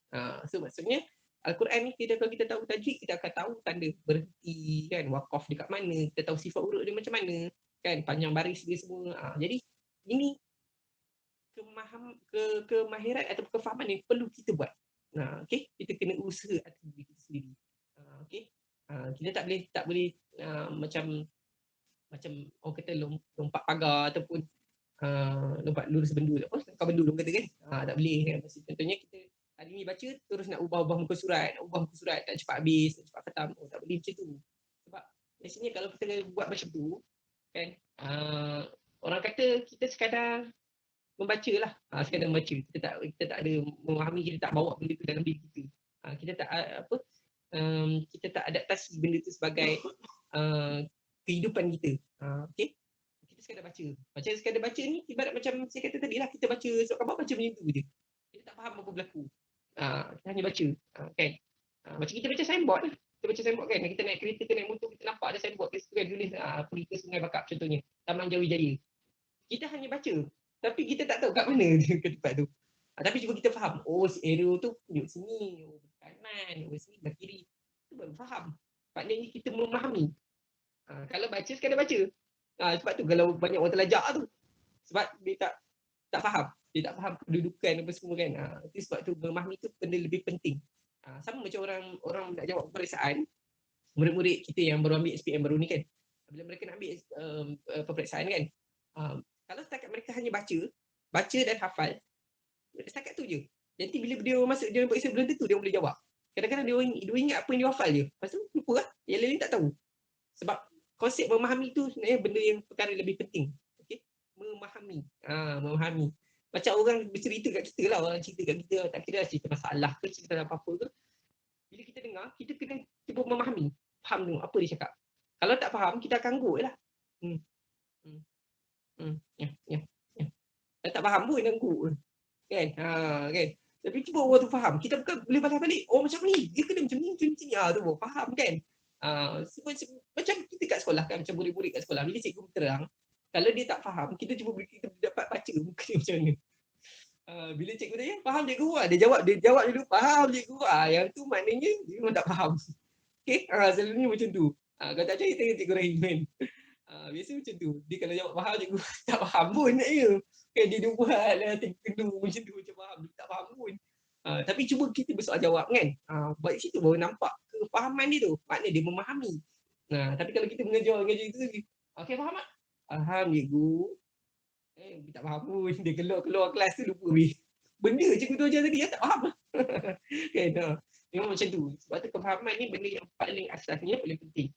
So maksudnya Al-Quran ni kalau kita tahu tajwid, kita akan tahu tanda berhenti, kan, wakaf dekat mana, kita tahu sifat huruf dia macam mana, kan, panjang baris dia semua. Jadi ini kemahiran atau kefahaman yang perlu kita buat. Okay? Kita kena usaha atas diri kita sendiri. Okay? Kita tak boleh macam orang kata lompat pagar ataupun lompat lurus bendul. Kau bendul orang kata, kan? Tak boleh, kan? Contohnya kita hari ni baca terus nak ubah muka surat, tak cepat habis, tak cepat khatam. Tak boleh macam tu. Sebab biasanya kalau kita buat macam tu, kan, orang kata kita sekadar membaca lah, sekadar membaca. Kita tak ada memahami, kita tak bawa benda tu dalam diri kita. Kita tak kita tak adaptasi benda tu sebagai kehidupan kita. Okay? Kita sekadar baca. Sekadar baca ni ibarat macam saya kata tadi lah, kita baca surat khabar macam tu je. Kita tak faham apa berlaku. Kita hanya baca. Kan? Macam kita baca signboard lah. Kita baca signboard, kan, kita naik kereta, kita naik motor, kita nampak ada signboard, kita kan tulis pergi ke Sungai Bakap contohnya, Taman Jawi-Jaya. Kita hanya baca, tapi kita tak tahu kat mana dia ke tempat tu. Tapi cuba kita faham, arrow tu tunjuk sini, kanan, sini, belah kiri. tu baru faham. Maknanya kita memahami. Kalau baca sekadar baca. Sebab tu kalau banyak orang terlajak tu. Sebab dia tak faham. Dia tak faham kedudukan apa semua kan. Itu sebab tu memahami tu benda lebih penting. Sama macam orang nak jawab peperiksaan, murid-murid kita yang baru ambil SPM baru ni kan. Bila mereka nak ambil peperiksaan kan. Kalau setakat mereka hanya baca dan hafal, setakat tu je. Nanti bila dia masuk dia periksa belum tentu dia boleh jawab. Kadang-kadang dia ingat apa yang dia hafal je. Lepas tu lupa lah. Yang lain tak tahu. Sebab konsep memahami tu sebenarnya benda yang perkara lebih penting. Okey? Memahami. Memahami. Macam orang bercerita kat kita lah. Orang cerita kat kita. Tak kira cerita masalah ke, cerita apa-apa ke. Bila kita dengar, kita kena cuba memahami. Faham tu apa dia cakap. Kalau tak faham, kita akan anggut lah. Ya. Kalau tak faham pun, anggut. Kan? Kan? Tapi cuba orang tu faham. Kita bukan boleh balas balik. Oh macam ni. Dia kena macam ni. Tu faham kan? Macam kita kat sekolah kan. Macam murid-murid kat sekolah. Bila cikgu terang. Kalau dia tak faham. Kita dapat baca muka dia macam mana. Bila cikgu tanya. Faham cikgu? Dia jawab dulu. Faham cikgu? Yang tu maknanya dia memang tak faham. Okay? Selalunya macam tu. Kalau tak percaya tanya cikgu Rahim kan. Biasa macam tu. Dia kalau jawab faham cikgu. Tak faham pun naknya. Kan dia buat lah kendu macam tu macam faham. Dia tak faham pun. Tapi cuba kita bersoal jawab kan. Buat situ baru nampak kefahaman dia tu. Maknanya dia memahami. Tapi kalau kita mengajar itu lagi. Okay faham tak? Faham cikgu. Dia tak faham pun. Dia keluar kelas tu lupa habis. Benda cikgu tu ajar tadi tak faham. Kan? Memang macam tu. Sebab tu kefahaman ni benda yang paling asasnya paling penting.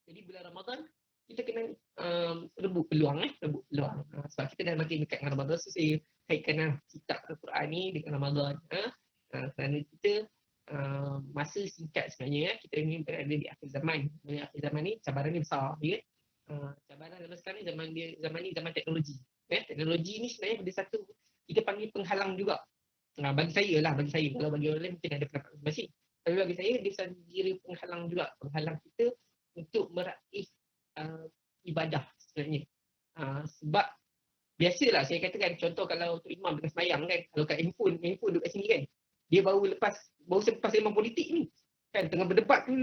Jadi bulan Ramadan kita kena rebut peluang. Sebab kita dah makin dekat dengan Ramadan. So saya kaitkan kitab Al-Quran ni dengan Ramadan. Kerana kita masa singkat sebenarnya kita ni berada di akhir zaman. Di akhir zaman ni cabaran ni besar. Ya? Cabaran zaman sekarang ni zaman ni zaman teknologi. Teknologi ni sebenarnya benda satu kita panggil penghalang juga. Bagi saya. Kalau bagi orang lain mungkin ada pendapat masing-masing. Tapi bagi saya dia sendiri penghalang juga. Penghalang kita untuk meraih ibadah sebenarnya. Sebab biasalah saya katakan contoh kalau Tok Imam tengah semayang kan. Kalau kat handphone duduk kat sini kan. Dia baru selepas memang politik ni. Kan tengah berdebat tu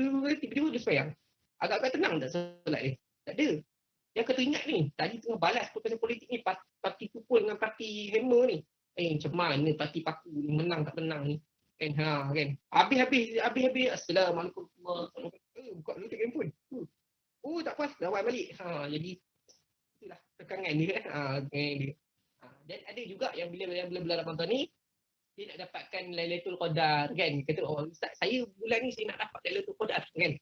tiba-tiba dia semayang. Agak-agak tenang tak solat dia? Tak ada. Dia kata ingat ni. Tadi tengah balas pasal politik ni. Parti Kupul dengan parti Hammer ni. Macam mana parti Paku ni menang tak menang ni. Kan kan. Habis. Assalamualaikum warahmatullahi wabarakatuh. Buka dulu tengok handphone. Tak puas. Lawan balik. Jadi itulah tekangan dia kan. Dia. Dan ada juga yang bila bulan Ramadan ni dia nak dapatkan Lailatul Qadar kan. Dia kata ustaz saya bulan ni saya nak dapat Lailatul Qadar kan.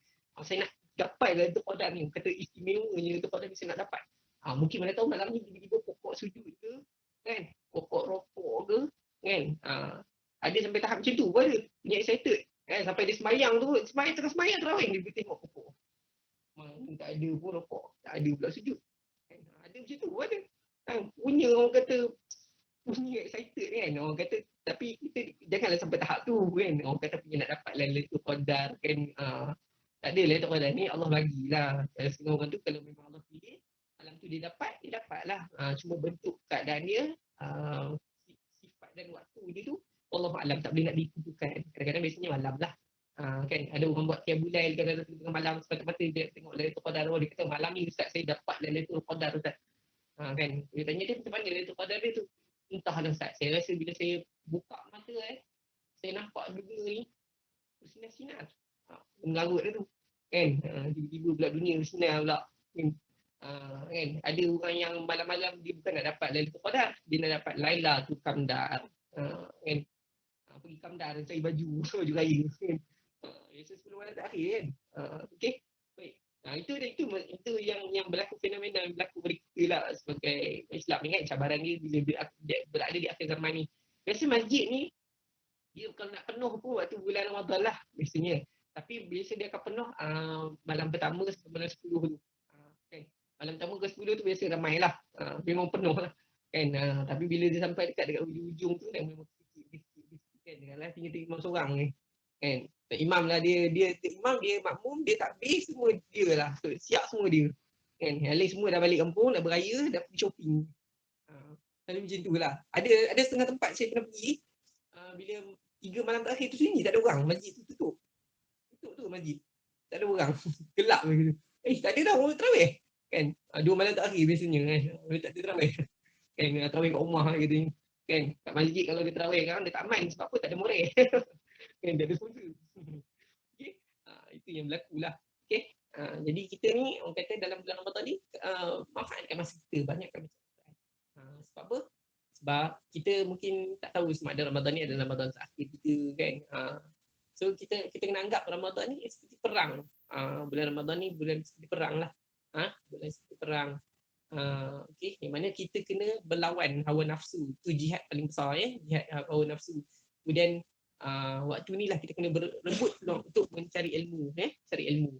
Saya nak dapat Lailatul Qadar ni. Kata istimewanya Lailatul Qadar ni saya nak dapat. Mungkin mana tahu malam ni tiba-tiba pokok sujud ke kan. Pokok rokok ke kan. Ada sampai tahap macam tu pun ada. Punya excited kan. Sampai dia semayang tengah semayang terawih dia tengok pokok. Mana tak ada pun rokok. Tak ada pula sujud. Kan? Ada macam tu pun ada. Punya orang kata punya excited kan. Orang kata tapi kita janganlah sampai tahap tu kan. Orang kata punya nak dapat Lailatul Qadar kan. Tak ada Lailatul Qadar ni Allah bagilah. Setengah orang tu kalau memang Allah pilih malam tu dia dapatlah. Cuma bentuk keadaan dia sifat dan waktu dia tu Allah Alam tak boleh nak ditentukan. Kadang-kadang biasanya malam lah. Kan ada orang buat qiyamul lail kadang-kadang tengah malam semata-mata dia tengok Lailatul Qadar. Dia kata malam ni ustaz saya dapat Lailatul Qadar ustaz. Kan dia tanya dia macam mana Lailatul Qadar dia tu. Entahlah ustaz. Saya rasa bila saya buka mata saya nampak dunia ni bersinar-sinar. Mengarut dia tu. Kan tiba-tiba pula dunia bersinar pula. Kan ada orang yang malam-malam dia bukan nak dapat Lailatul Qadar, dia nak dapat Lailatul Qadar. Kan pergi Kamdar cari baju raya kan. Biasa 10 malam terakhir kan. Okey. Baik. Itu yang berlaku fenomena yang berlaku pada kita lah sebagai Islam ni kan. Cabaran dia bila berada di akhir zaman ni. Biasa masjid ni dia kalau nak penuh pun waktu bulan Ramadan lah biasanya. Tapi biasa dia akan penuh malam pertama sampai malam 10 tu. Kan. Malam pertama ke 10 tu biasa ramai lah. Memang penuh lah. Kan. Tapi bila dia sampai dekat ujung tu dah memang sikit kan. Janganlah tinggal imam seorang ni. Kan. Imam lah dia imam dia makmum dia takbir semua dia lah. So, siap semua dia. Kan. Yang lain semua dah balik kampung dah beraya dah pergi shopping. Kalau macam tu lah. Ada setengah tempat saya pernah pergi bila 3 malam terakhir tu sunyi tak ada orang. Masjid tu tutup. tutup tu masjid. Tak ada orang. Gelap gitu. Tak ada dah orang tarawih. Kan? 2 malam terakhir biasanya kan. Tak ada tarawih. Kan tarawih kat rumah gitu. Kan? Kat masjid kalau dia tarawih kan dia tak main sebab apa tak ada murid. Kan tak ada sponsor. Okey. Itu yang berlaku lah. Okey. Jadi kita ni orang kata dalam bulan Ramadan ni manfaatkan masa kita banyakkan baca Quran. Sebab apa? Sebab kita mungkin tak tahu sama ada Ramadan ni adalah Ramadan terakhir kita kan. So kita kena anggap Ramadan ni seperti perang. Bulan Ramadan ni bulan seperti perang lah. Bulan seperti perang. Okey, yang mana kita kena berlawan hawa nafsu. Itu jihad paling besar ya, jihad hawa nafsu. Kemudian waktu ni lah kita kena berebut peluang untuk mencari ilmu, cari ilmu.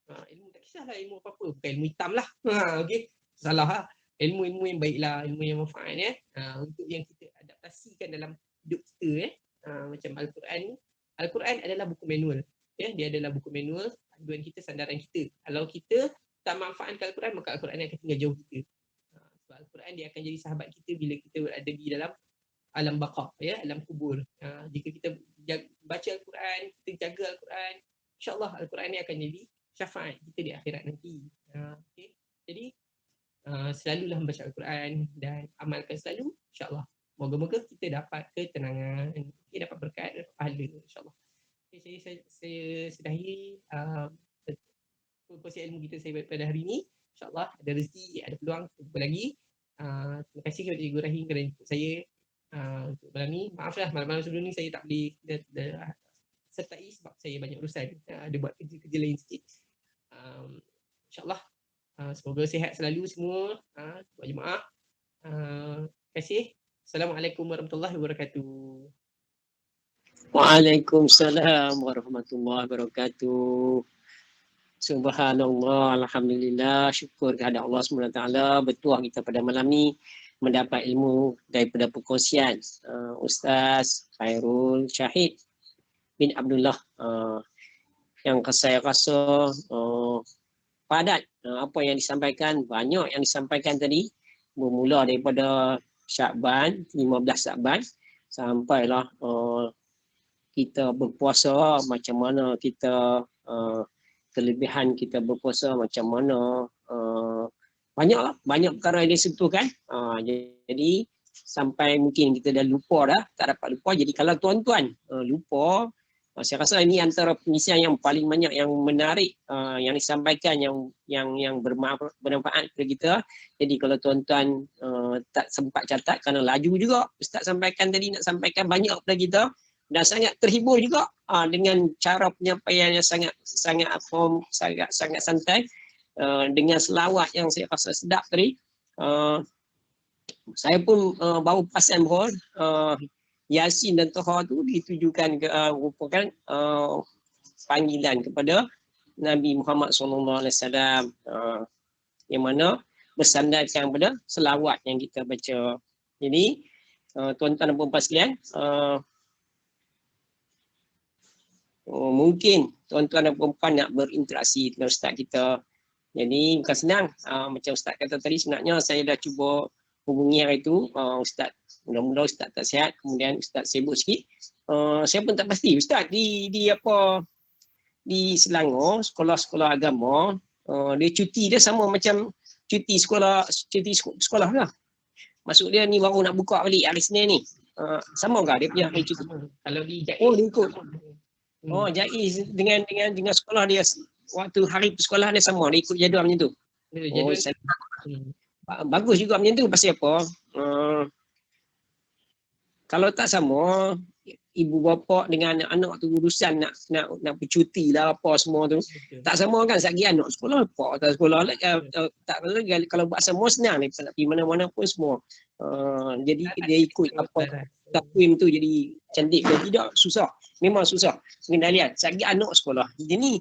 Ilmu tak kisahlah ilmu apa-apa, bukan ilmu hitam lah. Okey, salah lah. Ilmu-ilmu yang baiklah, ilmu yang manfaat untuk yang kita adaptasikan dalam hidup kita macam Al-Quran ni. Al-Quran adalah buku manual. Dia adalah buku manual, panduan kita, sandaran kita. Kalau kita tak manfaatkan Al-Quran, maka Al-Quran akan tinggal jauh kita. Sebab Al-Quran dia akan jadi sahabat kita bila kita berada di dalam alam baqa, alam kubur. Jika kita baca Al-Quran, kita jaga Al-Quran, insya-Allah Al-Quran ni akan jadi syafaat kita di akhirat nanti. Okay. Jadi selalulah membaca Al-Quran dan amalkan selalu, insya-Allah. Moga-moga kita dapat ketenangan, kita dapat berkat, dapat pahala, insya-Allah. Okay, saya sudahi perkongsian ilmu kita saya pada hari ini. InsyaAllah ada rezeki, ada peluang kita jumpa lagi. Terima kasih kepada Cikgu Rahim kerana jemput saya untuk malam ni. Maaflah malam-malam sebelum ni saya tak boleh sertai sebab saya banyak urusan. Ada buat kerja-kerja lain sikit. InsyaAllah semoga sihat selalu semua. Buat jemaah. Terima kasih. Assalamualaikum warahmatullahi wabarakatuh. Waalaikumsalam warahmatullahi wabarakatuh. Subhanallah, alhamdulillah, syukur kepada Allah SWT bertuah kita pada malam ni mendapat ilmu daripada perkongsian Ustaz Khairul Syahid bin Abdullah yang saya rasa padat apa yang disampaikan, banyak yang disampaikan tadi, bermula daripada Syakban, 15 Syakban sampailah kita berpuasa, macam mana kita kelebihan kita berpuasa, macam mana banyak perkara yang disentuhkan. Jadi sampai mungkin kita dah lupa dah, tak dapat lupa. Jadi kalau tuan-tuan lupa, saya rasa ini antara pengisian yang paling banyak yang menarik yang disampaikan, yang bermanfaat kepada kita. Jadi kalau tuan-tuan tak sempat catat kerana laju juga Ustaz sampaikan tadi, nak sampaikan banyak kepada kita dan sangat terhibur juga dengan cara penyampaian yang sangat santai, dengan selawat yang saya rasa sedap tadi. Saya pun baru perasan bahawa Yasin dan Toha tu ditujukan ke merupakan panggilan kepada Nabi Muhammad SAW, yang mana bersandarkan pada selawat yang kita baca. Jadi tuan-tuan dan puan-puan sekalian, mungkin tuan-tuan dan puan-puan nak berinteraksi dengan Ustaz kita. Jadi bukan senang. Macam Ustaz kata tadi, sebenarnya saya dah cuba hubungi hari itu Ustaz. Mula-mula Ustaz tak sihat, kemudian Ustaz sibuk sikit. Saya pun tak pasti. Ustaz di Selangor, sekolah-sekolah agama, dia cuti dia sama macam cuti sekolah lah. Maksud dia ni baru nak buka balik hari Senin ni. Sama ke dia punya hari cuti? Kalau di JAIZ. Oh, dia ikut. Oh, JAIZ dengan sekolah dia waktu hari sekolah dia sama, dia ikut jadual macam tu. Bagus juga macam tu. Pasal apa? Kalau tak sama, ibu bapa dengan anak-anak tu urusan nak bercuti lah apa semua tu. Tak sama kan, sagi anak sekolah apa tak sekolah tak kalau buat semua senang ni, nak pergi mana-mana pun semua. Jadi dia ikut apa takwim tu jadi cantik ke tidak, susah. Memang susah pengendalian. Sagi anak sekolah. Jadi ni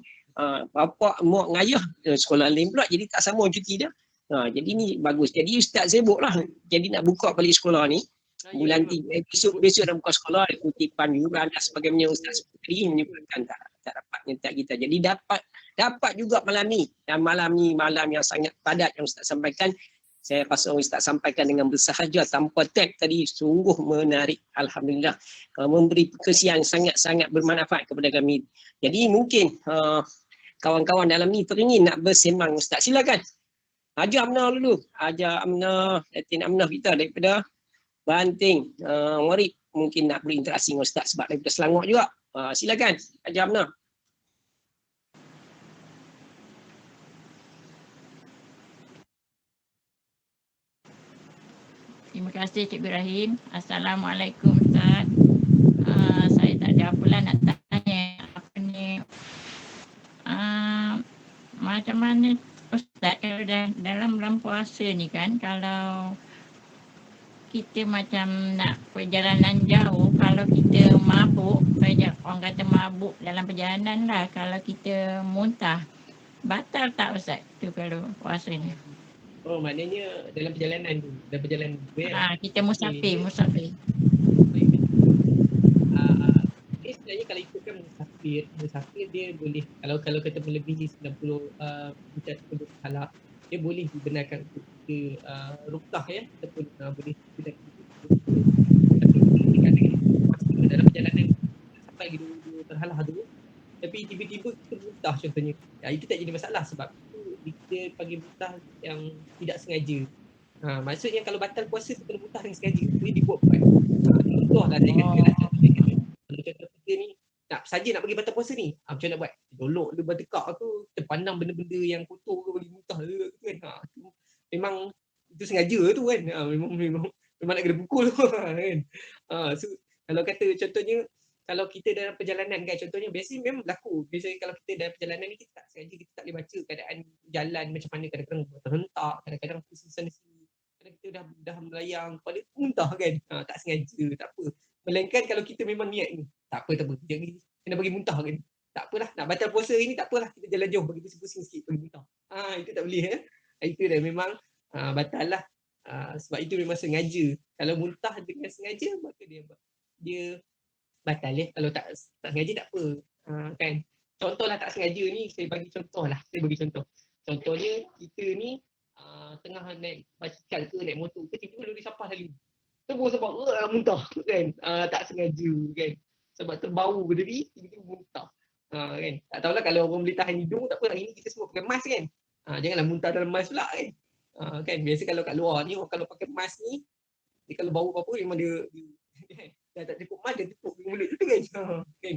bapa mak ngayah sekolah lain pula, jadi tak sama cuti dia. Jadi ni bagus. Jadi Ustaz sibuk lah. Jadi nak buka balik sekolah ni. Bulan 3 besok dah buka sekolah, ada kutipan juga dan sebagainya. Ustaz Putri menyebutkan tak dapat nyertai kita. Jadi dapat juga malam ni. Dan malam ni malam yang sangat padat yang Ustaz sampaikan. Saya rasa Ustaz sampaikan dengan bersahaja tanpa tag tadi sungguh menarik. Alhamdulillah. Memberi kesian sangat-sangat bermanfaat kepada kami. Jadi mungkin kawan-kawan dalam ni teringin nak bersembang Ustaz. Silakan. Ajar Amnah dulu. Ajar Amnah, Datin Amnah kita daripada Banting. Murid mungkin nak berinteraksi dengan Ustaz sebab daripada Selangor juga. Silakan. Ajar Amnah. Terima kasih Cikgu Rahim. Assalamualaikum Ustaz. Saya tak ada apa lah nak tanya. Apa ni? Macam mana Ustaz kalau dalam bulan puasa ni kan, kalau kita macam nak perjalanan jauh, kalau kita mabuk, orang kata mabuk dalam perjalanan lah, kalau kita muntah, batal tak Ustaz tu kalau puasa ni? Oh, maknanya dalam perjalanan tu, dalam perjalanan kita musafir. Sebenarnya kalau ikutkan musafir dia boleh, kalau kata melebihi 90 minta tersebut halal, dia boleh dibenarkan untuk kita ruqah ya, ataupun boleh dibenarkan tapi kadang-kadang dalam perjalanan sampai dulu terhalah tu, tapi tiba-tiba kita muntah contohnya, itu tak jadi masalah sebab kita panggil muntah yang tidak sengaja. Maksudnya kalau batal puasa tu kalau muntah dengan sengaja, dia dibuat-buat. Contohlah saya kata kalau contoh kita ni nak bagi batal puasa ni, macam nak buat? Dolok dia bertekak tu, terpandang benda-benda yang kotor ke bagi muntah ke kan. Memang itu sengaja tu kan. Memang nak kena pukul kan. So kalau kata contohnya kalau kita dalam perjalanan kan, contohnya biasanya memang berlaku. Biasanya kalau kita dalam perjalanan ni kita tak sengaja, kita tak boleh baca keadaan jalan macam mana, kadang-kadang terhentak, kadang-kadang pusing sana sini. Kadang kita dah melayang, kepala muntah kan. Tak sengaja, tak apa. Melainkan kalau kita memang niat ni, tak apa. Jangan kena bagi muntah kan. Tak apalah, nak batal puasa ni tak apalah, kita jalan jauh bagi pusing sikit bagi muntah. Itu tak boleh Itu dah memang batal lah. Sebab itu memang sengaja. Kalau muntah dengan sengaja, maka dia batal ya. Kalau tak sengaja tak apa. Kan. Contohlah tak sengaja ni, saya bagi contoh. Contohnya kita ni tengah naik basikal ke naik motor ke, tiba-tiba lori sampah lalu. Terus sebab muntah kan. Tak sengaja kan. Sebab terbau benda ni, tiba-tiba muntah. Kan. Tak tahulah kalau orang boleh tahan hidung, tak apa. Hari ni kita semua pakai mask kan. Janganlah muntah dalam mask pula kan. Kan biasa kalau kat luar ni, kalau pakai mask ni, dia kalau bau apa-apa memang dia dah tak cukup mask, dia tepuk mulut tu kan. Kan.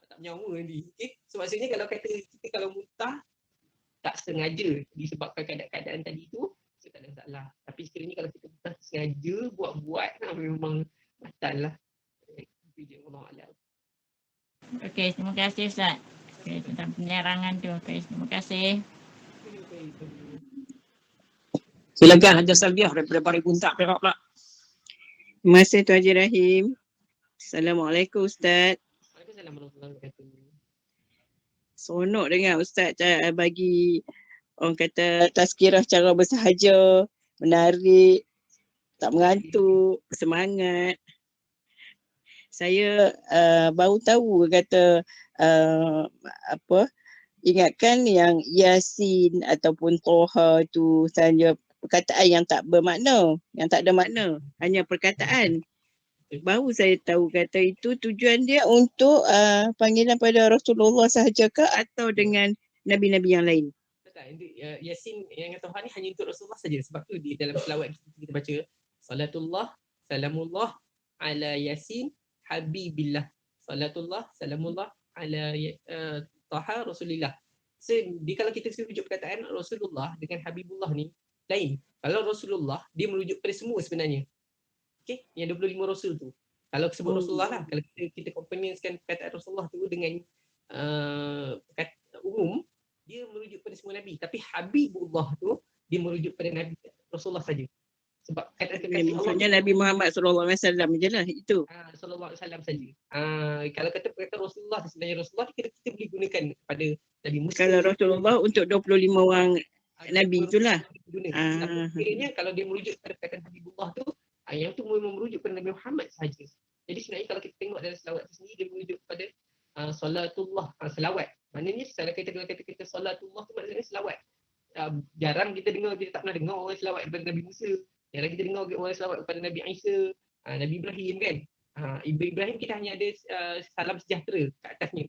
Tak nyawa nanti. Okay. So maksudnya kalau kata kita kalau muntah tak sengaja disebabkan keadaan tadi tu, so tak ada masalah. Tapi sekiranya kalau kita muntah sengaja buat-buat, memang batal lah. Itu Allah Alam. Okey, terima kasih Ustaz. Okay, tentang penerangan tu. Okay, terima kasih. Silakan Hajar Salbiah daripada Pari Puncak Perak pula. Terima kasih Tuan Haji Rahim. Assalamualaikum Ustaz. Waalaikumsalam warahmatullahi wabarakatuh. Seronok dengar Ustaz bagi orang kata tazkirah cara bersahaja, menarik, tak mengantuk, semangat. Saya baru tahu kata ingatkan yang Yasin ataupun Toha tu saja perkataan yang tak bermakna, yang tak ada makna, hanya perkataan. Baru saya tahu kata itu tujuan dia untuk panggilan pada Rasulullah sahajakah atau dengan Nabi-Nabi yang lain? Yasin yang Tuhan ni hanya untuk Rasulullah saja. Sebab tu di dalam selawat kita baca salatullah salamullah ala Yasin habibillah. Salatullah salamullah ala Taha Rasulillah. So kalau kita rujuk perkataan Rasulullah dengan Habibullah ni lain. Kalau Rasulullah dia merujuk pada semua sebenarnya. Okey, yang 25 Rasul tu. Kalau sebut Rasulullah lah, kalau kita companionskan perkataan Rasulullah tu dengan umum, dia merujuk pada semua Nabi. Tapi Habibullah tu, dia merujuk pada Nabi Rasulullah saja. Sebab kata-kata maksudnya Nabi Muhammad SAW je lah itu. Sallallahu Alaihi Wasallam saja. Kalau kata Rasulullah, sebenarnya Rasulullah kita boleh gunakan pada Nabi Musa. Kalau Rasulullah untuk 25 orang Nabi itulah. Akhirnya kalau dia merujuk pada perkataan Habibullah tu, yang tu memang merujuk pada Nabi Muhammad saja. Jadi sebenarnya kalau kita tengok dalam selawat tu sendiri, dia merujuk pada salatullah, selawat. Maknanya kalau kita salatullah tu maknanya selawat. Jarang kita dengar, kita tak pernah dengar orang selawat kepada Nabi Musa. Jarang kita dengar orang selawat kepada Nabi Isa, Nabi Ibrahim kan. Ibrahim kita hanya ada salam sejahtera kat atasnya.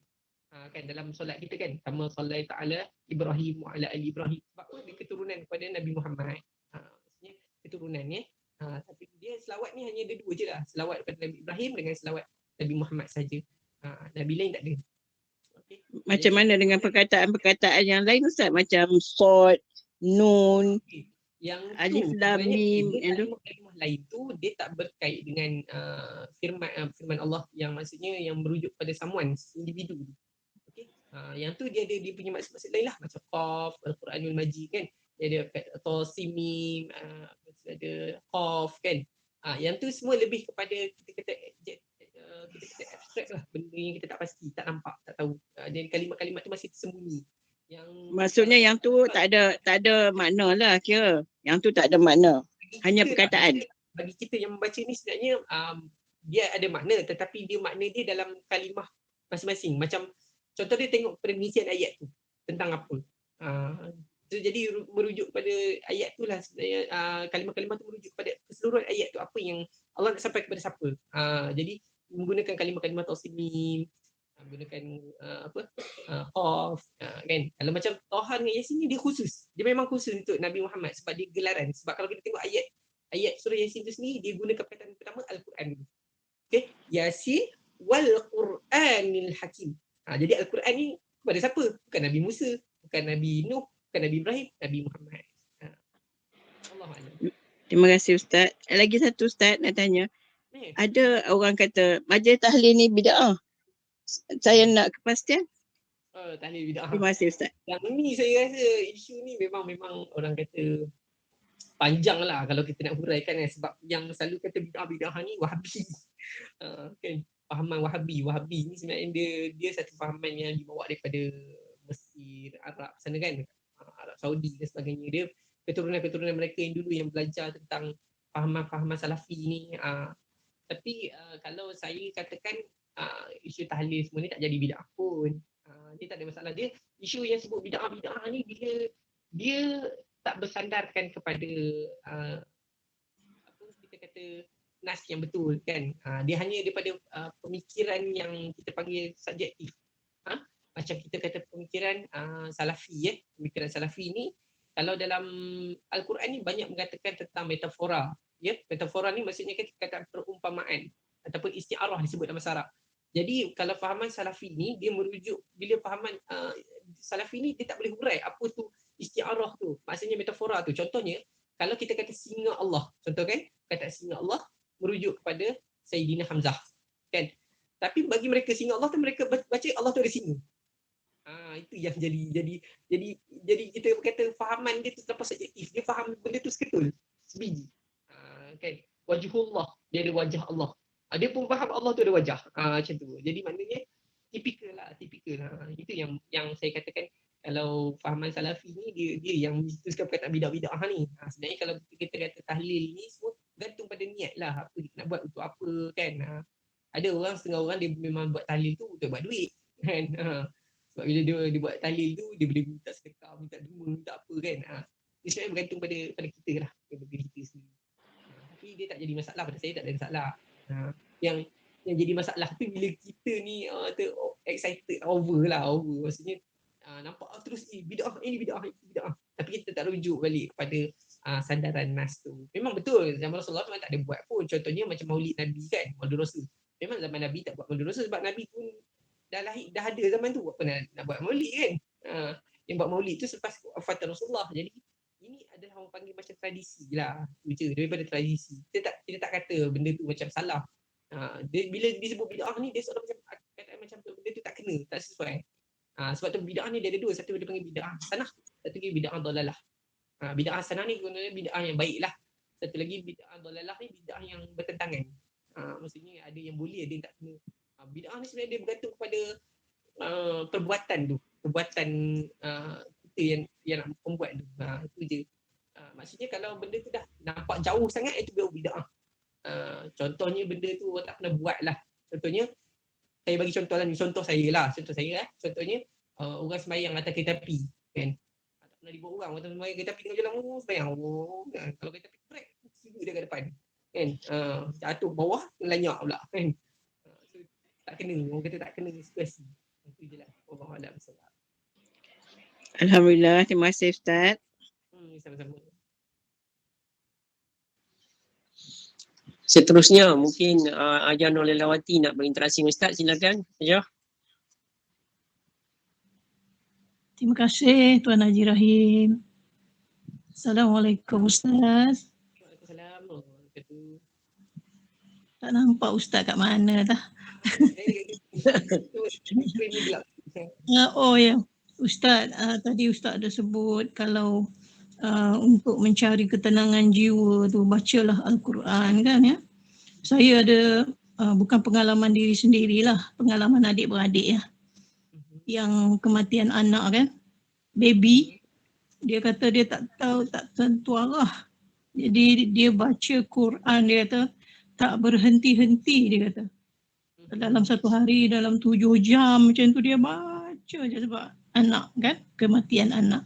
Kan dalam solat kita kan, sama solat ta'ala Ibrahim wa ala ali Ibrahim. Sebab apa? Dia keturunan kepada Nabi Muhammad. Maksudnya keturunannya. Tapi dia selawat ni hanya ada dua je lah. Selawat kepada Nabi Ibrahim dengan selawat Nabi Muhammad saja. Nabi lain tak ada. Okay. Macam mana dengan perkataan-perkataan yang lain Ustaz? Macam Sod, Nun, Yang Alif tu Lam sebenarnya Mim dia yang tu. kalimah lain tu dia tak berkait dengan firman Allah yang maksudnya yang merujuk pada someone, individu. Okey. Yang tu dia ada dia punya maksud-maksud lain lah, macam Qaf, Al-Quranul Majid kan. Dia ada atau Simim, ada Qaf kan. Yang tu semua lebih kepada kita kata abstrak lah, benda yang kita tak pasti, tak nampak, tak tahu. Jadi kalimat-kalimat tu masih tersembunyi. Yang Maksudnya yang tu tak ada makna lah kira. Yang tu tak ada makna. Hanya perkataan. Bagi kita yang membaca ni sebenarnya dia ada makna, tetapi makna dia dalam kalimah masing-masing. Macam contoh dia tengok perincian ayat tu tentang apa. Jadi merujuk pada ayat tu lah sebenarnya, kalimah-kalimah tu merujuk pada keseluruhan ayat tu, apa yang Allah nak sampai kepada siapa. Jadi menggunakan kalimah-kalimah tausimim, menggunakan Qaf, kan. Kalau macam Toha dengan Yasin ni dia khusus. Dia memang khusus untuk Nabi Muhammad sebab dia gelaran. Sebab kalau kita tengok ayat surah Yasin tu sendiri, dia guna perkataan pertama Al-Quran. Okey, Yasin wal Quranil Hakim. Jadi Al-Quran ni kepada siapa? Bukan Nabi Musa, bukan Nabi Nuh, bukan Nabi Ibrahim, Nabi Muhammad. Allahuakbar. Terima kasih Ustaz. Lagi satu Ustaz nak tanya. Ada orang kata majlis tahlil ni bid'ah. Saya nak kepastian. Tahlil bid'ah. Terima kasih Ustaz. Yang ni saya rasa isu ni memang orang kata panjang lah kalau kita nak huraikan kan, sebab yang selalu kata bid'ah ni Wahabi. Kan, fahaman Wahabi ni sebenarnya dia satu fahaman yang dibawa daripada Mesir, Arab sana kan, Arab Saudi dan sebagainya. Dia keturunan mereka yang dulu yang belajar tentang fahaman salafi ni. Tapi kalau saya katakan isu tahlil semua ni tak jadi bid'ah pun. Dia tak ada masalah. Dia isu yang sebut bid'ah ni dia tak bersandarkan kepada apa kita kata nas yang betul kan. Dia hanya daripada pemikiran yang kita panggil subjektif. Macam kita kata pemikiran salafi pemikiran salafi ni kalau dalam Al-Quran ni banyak mengatakan tentang metafora. Metafora ni maksudnya kata perumpamaan ataupun isti'arah disebut dalam bahasa Arab. Jadi kalau fahaman salafi ni dia merujuk, bila fahaman salafi ni dia tak boleh hurai apa tu isti'arah tu, maksudnya metafora tu. Contohnya kalau kita kata singa Allah, contoh kan, kata singa Allah merujuk kepada Sayyidina Hamzah kan. Tapi bagi mereka singa Allah tu mereka baca Allah tu ada singa. Itu yang jadi kita kata fahaman dia tu terlalu subjektif. Dia faham benda tu seketul, sebiji. Kan, wajhullah, dia ada wajah Allah. Dia pun faham Allah tu ada wajah. Macam tu. Jadi maknanya tipikal lah. Itu yang saya katakan kalau fahaman salafi ni dia yang mencetuskan perkataan bid'ah ni. Sebenarnya kalau kita kata tahlil ni semua gantung pada niat lah, apa dia nak buat untuk apa kan. Ada setengah orang dia memang buat tahlil tu untuk buat duit kan. Sebab bila dia buat tahlil tu dia boleh minta sedekah, minta derma, minta apa kan. Dia sebenarnya bergantung pada kita lah, pada kita sendiri. Tapi dia tak jadi masalah, pada saya tak ada masalah. Yang jadi masalah tu bila kita ni excited over. Maksudnya nampak terus bid'ah ini bid'ah. Tapi kita tak rujuk balik kepada sandaran nas tu. Memang betul zaman Rasulullah memang tak ada buat pun. Contohnya macam Maulid Nabi kan, Maulid Rasul. Memang zaman Nabi tak buat Maulid Rasul sebab Nabi pun dah ada zaman tu, apa nak buat Maulid kan. Yang buat Maulid tu selepas wafat Rasulullah. Jadi ini adalah orang panggil macam tradisi lah, je daripada tradisi. Kita tak kata benda tu macam salah. Bila disebut bid'ah ni dia seolah macam kataan macam benda tu tak kena, tak sesuai. Sebab tu bid'ah ni dia ada dua, satu dia panggil bid'ah hasanah, satu lagi bid'ah dhalalah. Bid'ah hasanah ni guna bid'ah yang baik lah. Satu lagi bid'ah dhalalah ni bid'ah yang bertentangan. Maksudnya ada yang boleh, ada yang tak kena. Bid'ah ni sebenarnya dia bergantung kepada perbuatan kita yang nak membuat tu. Itu je. Maksudnya kalau benda tu dah nampak jauh sangat, itu baru bid'ah. Contohnya benda tu orang tak pernah buat lah. Contohnya saya bagi contoh lah, contoh saya. Contohnya orang sembahyang atas kereta api kan. pernah dibuat orang waktu sembahyang kita tengok jalan sembahyang. Kan. Kalau kita break sibuk dia kat depan. Kan? Jatuh bawah lanyak pula kan. So, tak kena, orang kata tak kena situasi. Itu je lah. Allah Alam. Alhamdulillah, terima kasih Ustaz. Sama-sama. Seterusnya mungkin Ajar Nolelawati nak berinteraksi dengan Ustaz, silakan. Ajar. Terima kasih Tuan Haji Rahim. Assalamualaikum Ustaz. Waalaikumsalam. Tak nampak Ustaz kat mana dah. Oh ya, Ustaz, tadi Ustaz ada sebut kalau untuk mencari ketenangan jiwa tu bacalah Al-Quran kan ya. Saya ada bukan pengalaman diri sendirilah, pengalaman adik-beradik ya. Yang kematian anak kan, baby, dia kata dia tak tahu, tak tentu arah. Jadi dia baca Quran, dia kata tak berhenti-henti, dia kata. Dalam satu hari, dalam 7 jam macam tu dia baca je sebab anak kan, kematian anak.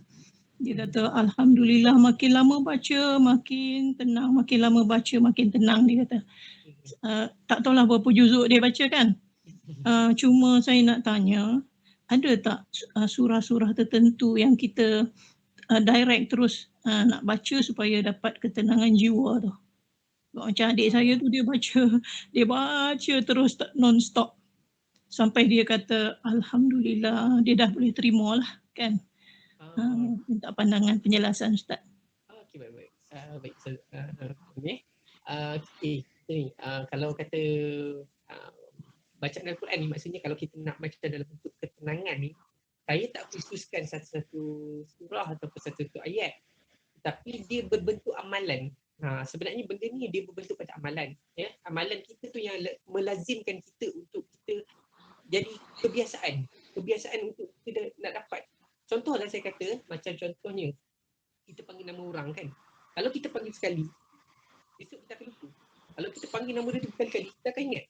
Dia kata Alhamdulillah makin lama baca makin tenang, makin lama baca makin tenang, dia kata. Tak tahulah berapa juzuk dia baca kan. Cuma saya nak tanya, ada tak surah-surah tertentu yang kita direct terus nak baca supaya dapat ketenangan jiwa tu? Macam adik saya tu dia baca terus non-stop. Sampai dia kata Alhamdulillah dia dah boleh terima lah kan. Minta pandangan penjelasan Ustaz. Okey, baik. Baik. Okey. Ni kalau kata bacaan Al-Quran ni maksudnya kalau kita nak baca dalam bentuk ketenangan ni, saya tak khususkan satu surah ataupun satu ayat, tapi dia berbentuk amalan. Sebenarnya benda ni dia berbentuk pada amalan, ya. Amalan kita tu yang melazimkan kita untuk kita jadi kebiasaan untuk kita nak dapat. Contohlah saya kata, macam contohnya kita panggil nama orang kan. Kalau kita panggil sekali, esok kita akan lupa. Kalau kita panggil nama dia tu berkali-kali, kita akan ingat.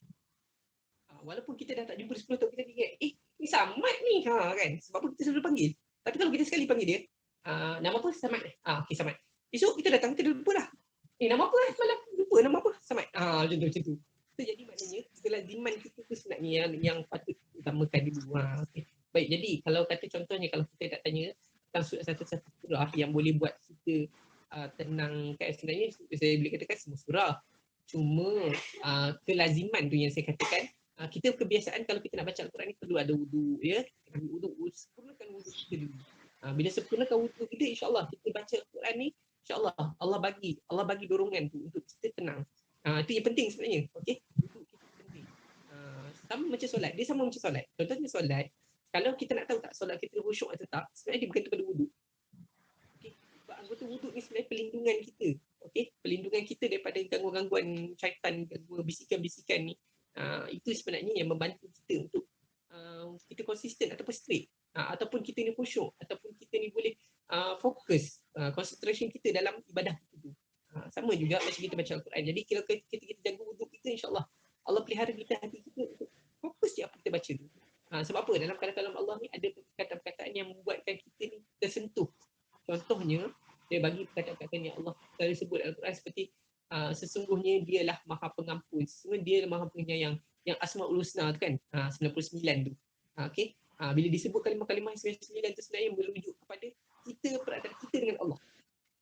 Walaupun kita dah tak jumpa 10 tahun, kita ingat, ni Samad ni, kan. Sebab apa kita selalu panggil. Tapi kalau kita sekali panggil dia, nama apa? Samad. Okey, Samad. Esok kita datang, kita dah lupa dah. Nama apa? Malam lupa nama apa? Samad. Macam tu. So, jadi maknanya, kelaziman kita tu sebenarnya yang patut utamakan dulu. Okay. Baik, jadi kalau kata contohnya, kalau kita nak tanya tentang satu-satu surah yang boleh buat kita tenang, kan sebenarnya saya boleh katakan semua surah. Cuma kelaziman tu yang saya katakan, kita kebiasaan kalau kita nak baca Al-Quran ni perlu ada wudu, ya. Kita ambil wudu, sempurnakan wudu kita dulu. Bila sempurnakan wudu kita, insya-Allah kita baca Al-Quran ni, insya-Allah Allah bagi dorongan tu untuk kita tenang. Itu yang penting sebenarnya. Okey. Itu penting. Sama macam solat, dia sama macam solat. Contohnya solat, kalau kita nak tahu tak solat kita khusyuk atau tak, sebenarnya dia bergantung pada wudu. Okey. Sebab anggota wudu ni sebenarnya pelindungan kita. Okey, pelindungan kita daripada gangguan-gangguan syaitan, gangguan bisikan-bisikan ni. Itu sebenarnya yang membantu kita untuk kita konsisten ataupun straight, ataupun kita ni khusyuk, ataupun kita ni boleh fokus concentration kita dalam ibadah kita tu. Sama juga macam kita baca Al-Quran. Jadi kalau kita jaga wuduk kita, insya-Allah Allah pelihara kita, hati kita untuk fokus je apa kita baca tu. Sebab apa? Dalam kalam Allah ni ada perkataan-perkataan yang membuatkan kita ni tersentuh. Contohnya, dia bagi perkataan-perkataan yang Allah telah sebut Al-Quran seperti sesungguhnya dialah Maha Pengampun, sesungguhnya dia Maha Penyayang, yang Asmaul Husna tu kan, 99 tu. Okey. Bila disebut kalimah-kalimah 99 tu sebenarnya merujuk kepada kita, peradaan kita dengan Allah.